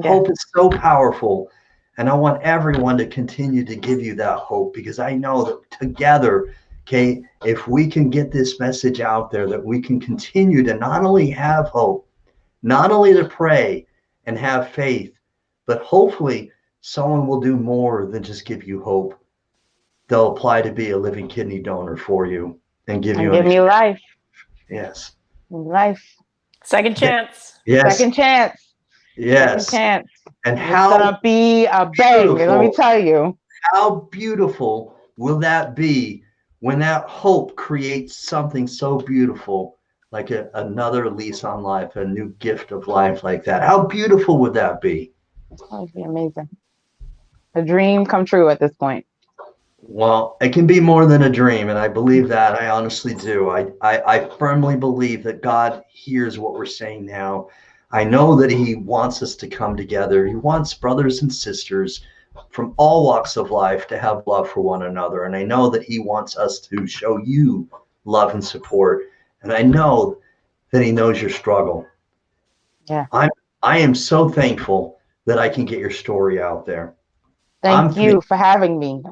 [SPEAKER 2] Yeah.
[SPEAKER 1] Hope is so powerful. And I want everyone to continue to give you that hope, because I know that together, okay, if we can get this message out there, that we can continue to not only have hope, not only to pray and have faith, but hopefully someone will do more than just give you hope. They'll apply to be a living kidney donor for you and give you
[SPEAKER 2] me life.
[SPEAKER 1] Yes.
[SPEAKER 2] Life.
[SPEAKER 3] Second chance.
[SPEAKER 1] Yes.
[SPEAKER 2] Second chance.
[SPEAKER 1] Yes.
[SPEAKER 2] Second chance.
[SPEAKER 1] And
[SPEAKER 2] it's gonna be a bang. Let me tell you.
[SPEAKER 1] How beautiful will that be when that hope creates something so beautiful, like another lease on life, a new gift of life like that? How beautiful would that be?
[SPEAKER 2] That would be amazing. A dream come true at this point.
[SPEAKER 1] Well, it can be more than a dream, and I believe that. I honestly do. I firmly believe that God hears what we're saying now. I know that he wants us to come together. He wants brothers and sisters from all walks of life to have love for one another. And I know that he wants us to show you love and support. And I know that he knows your struggle.
[SPEAKER 2] Yeah.
[SPEAKER 1] I am so thankful that I can get your story out there.
[SPEAKER 2] Thank you for having me.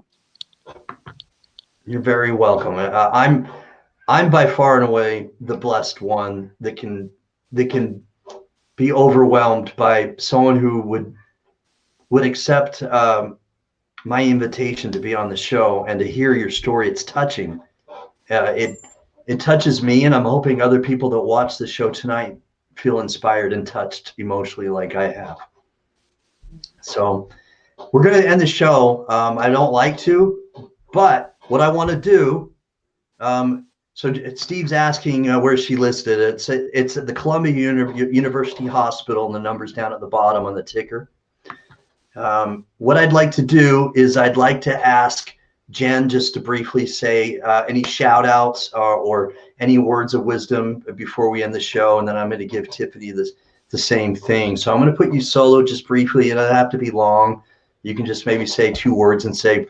[SPEAKER 1] You're very welcome. I'm by far and away the blessed one that can be overwhelmed by someone who would accept my invitation to be on the show and to hear your story. It's touching. It touches me, and I'm hoping other people that watch the show tonight feel inspired and touched emotionally like I have. So we're going to end the show. I don't like to, but what I want to do, so Steve's asking where she listed it. It's at the Columbia University Hospital, and the number's down at the bottom on the ticker. What I'd like to do is I'd like to ask Jen just to briefly say any shout outs or any words of wisdom before we end the show, and then I'm going to give Tiffany the same thing. So I'm going to put you solo just briefly. It doesn't have to be long. You can just maybe say 2 words and say,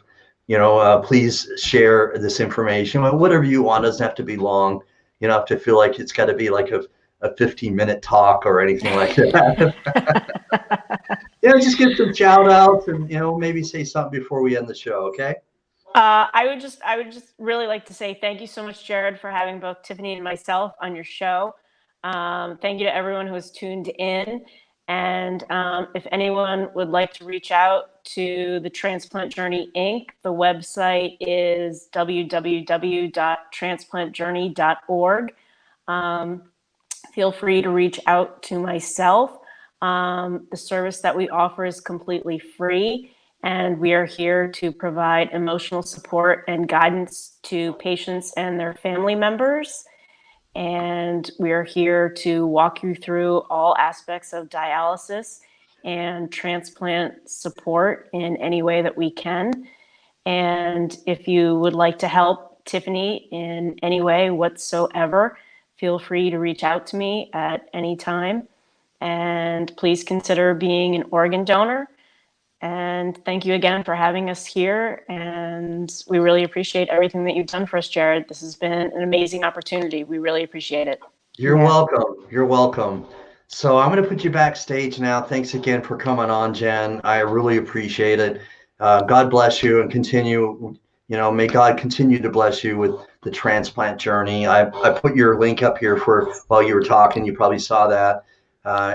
[SPEAKER 1] please share this information. Whatever you want. It doesn't have to be long. You don't have to feel like it's got to be like a 15-minute talk or anything like that. Just give some shout outs and, maybe say something before we end the show. Okay.
[SPEAKER 3] I would just really like to say thank you so much, Jared, for having both Tiffany and myself on your show. Thank you to everyone who has tuned in. And if anyone would like to reach out to the Transplant Journey Inc., the website is www.transplantjourney.org. Feel free to reach out to myself. The service that we offer is completely free, and we are here to provide emotional support and guidance to patients and their family members. And we are here to walk you through all aspects of dialysis and transplant support in any way that we can. And if you would like to help Tiffany in any way whatsoever, feel free to reach out to me at any time. And please consider being an organ donor. And thank you again for having us here. And we really appreciate everything that you've done for us, Jared. This has been an amazing opportunity. We really appreciate it.
[SPEAKER 1] You're welcome. You're welcome. So I'm going to put you backstage now. Thanks again for coming on, Jen. I really appreciate it. God bless you and continue, may God continue to bless you with the transplant journey. I put your link up here for while you were talking. You probably saw that.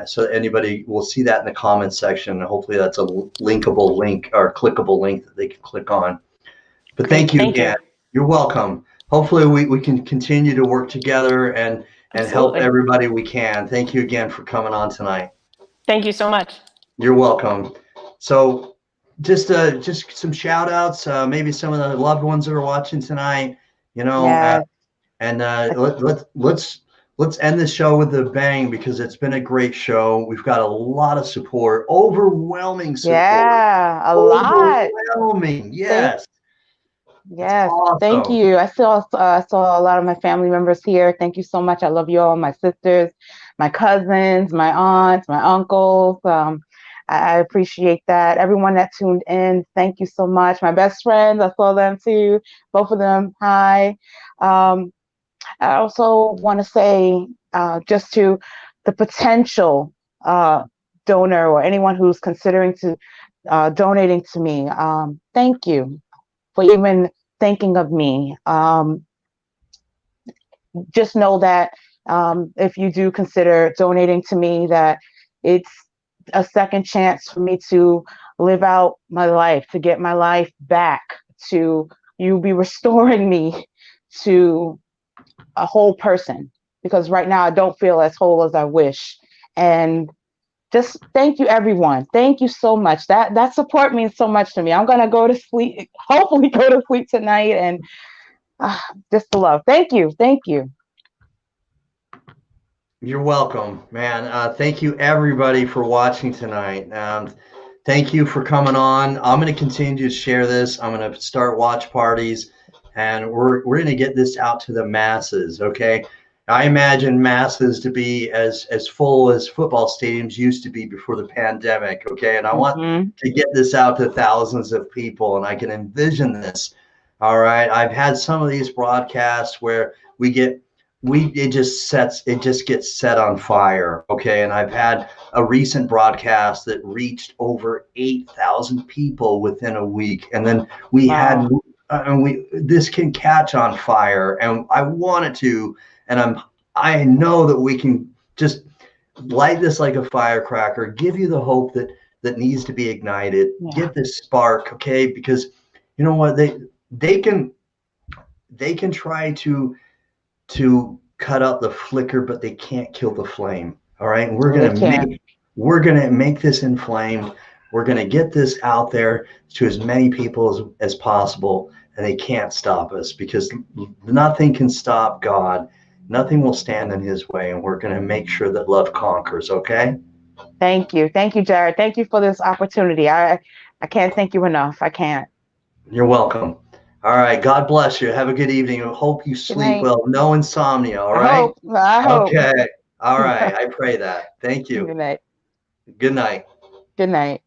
[SPEAKER 1] So anybody will see that in the comments section. Hopefully that's a linkable link or clickable link that they can click on. But thank you again. You're welcome. Hopefully we can continue to work together and help everybody we can. Thank you again for coming on tonight.
[SPEAKER 3] Thank you so much.
[SPEAKER 1] You're welcome. So just some shout outs, maybe some of the loved ones that are watching tonight, let's end the show with a bang because it's been a great show. We've got a lot of support, overwhelming support.
[SPEAKER 2] Yeah, a lot.
[SPEAKER 1] Overwhelming, yes.
[SPEAKER 2] Yes,
[SPEAKER 1] awesome.
[SPEAKER 2] Thank you. I saw a lot of my family members here. Thank you so much. I love you all, my sisters, my cousins, my aunts, my uncles. I appreciate that. Everyone that tuned in, thank you so much. My best friends, I saw them too. Both of them, hi. I also want to say just to the potential donor or anyone who's considering to donating to me, thank you for even thinking of me. Just know that if you do consider donating to me, that it's a second chance for me to live out my life, to get my life back, to you be restoring me to a whole person, because right now I don't feel as whole as I wish. And just thank you, everyone. Thank you so much. That support means so much to me. I'm gonna go to sleep, hopefully go to sleep tonight, and just the love. Thank you. Thank you.
[SPEAKER 1] You're welcome, man. Thank you, everybody, for watching tonight. Thank you for coming on. I'm going to continue to share this. I'm going to start watch parties, and we're going to get this out to the masses, okay? I imagine masses to be as full as football stadiums used to be before the pandemic, okay? And I want to get this out to thousands of people, and I can envision this, all right? I've had some of these broadcasts where it just gets set on fire, okay? And I've had a recent broadcast that reached over 8,000 people within a week, and then we had this can catch on fire, and I want it to, and I know that we can just light this like a firecracker, give you the hope that needs to be ignited, get this spark, okay? Because you know what, they can try to cut out the flicker, but they can't kill the flame. All right, we're gonna make this inflamed. We're gonna get this out there to as many people as possible, and they can't stop us because nothing can stop God. Nothing will stand in His way, and we're gonna make sure that love conquers. Okay.
[SPEAKER 2] Thank you, Jared. Thank you for this opportunity. I can't thank you enough. I can't.
[SPEAKER 1] You're welcome. All right. God bless you. Have a good evening. I hope you sleep well. No insomnia. All right.
[SPEAKER 2] I hope.
[SPEAKER 1] Okay. All right. I pray that. Thank you.
[SPEAKER 2] Good night.
[SPEAKER 1] Good night.
[SPEAKER 2] Good night.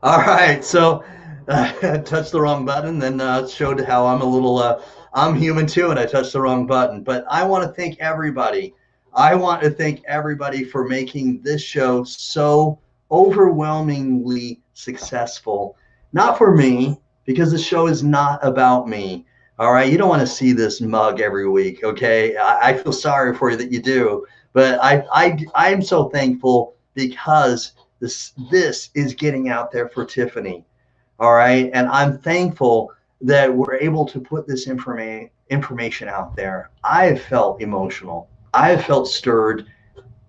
[SPEAKER 1] All right. So I touched the wrong button, then showed how I'm a little, I'm human too, and I touched the wrong button. But I want to thank everybody. I want to thank everybody for making this show so overwhelmingly successful. Not for me, because the show is not about me, All right, you don't want to see this mug every week, okay? I feel sorry for you that you do, but I am so thankful because this is getting out there for Tiffany. All right, and I'm thankful that we're able to put this information out there. I have felt emotional. I have felt stirred.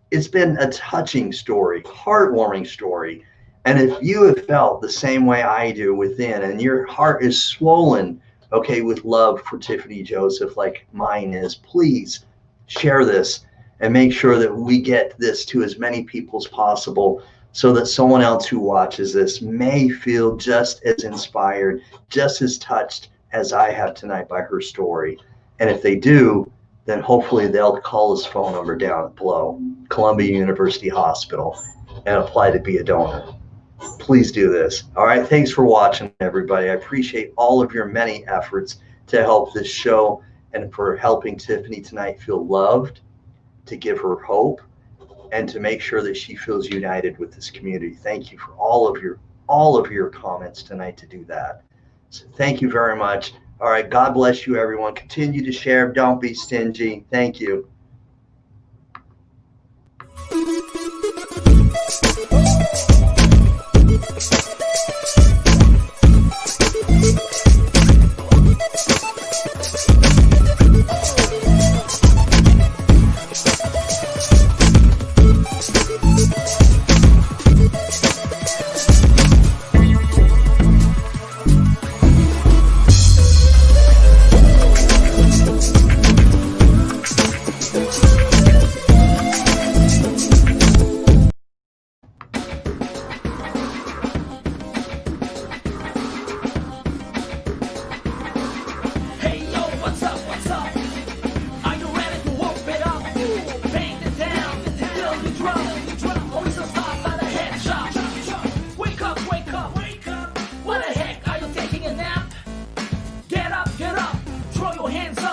[SPEAKER 1] It's been a touching story, heartwarming story. And if you have felt the same way I do within, and your heart is swollen, okay, with love for Tiffany Joseph, like mine is, please share this and make sure that we get this to as many people as possible so that someone else who watches this may feel just as inspired, just as touched as I have tonight by her story. And if they do, then hopefully they'll call his phone number down below, Columbia University Hospital, and apply to be a donor. Please do this. All right. Thanks for watching, everybody. I appreciate all of your many efforts to help this show and for helping Tiffany tonight feel loved, to give her hope, and to make sure that she feels united with this community. Thank you for all of your comments tonight to do that. So thank you very much. All right. God bless you, everyone. Continue to share. Don't be stingy. Thank you.
[SPEAKER 4] Get up, throw your hands up.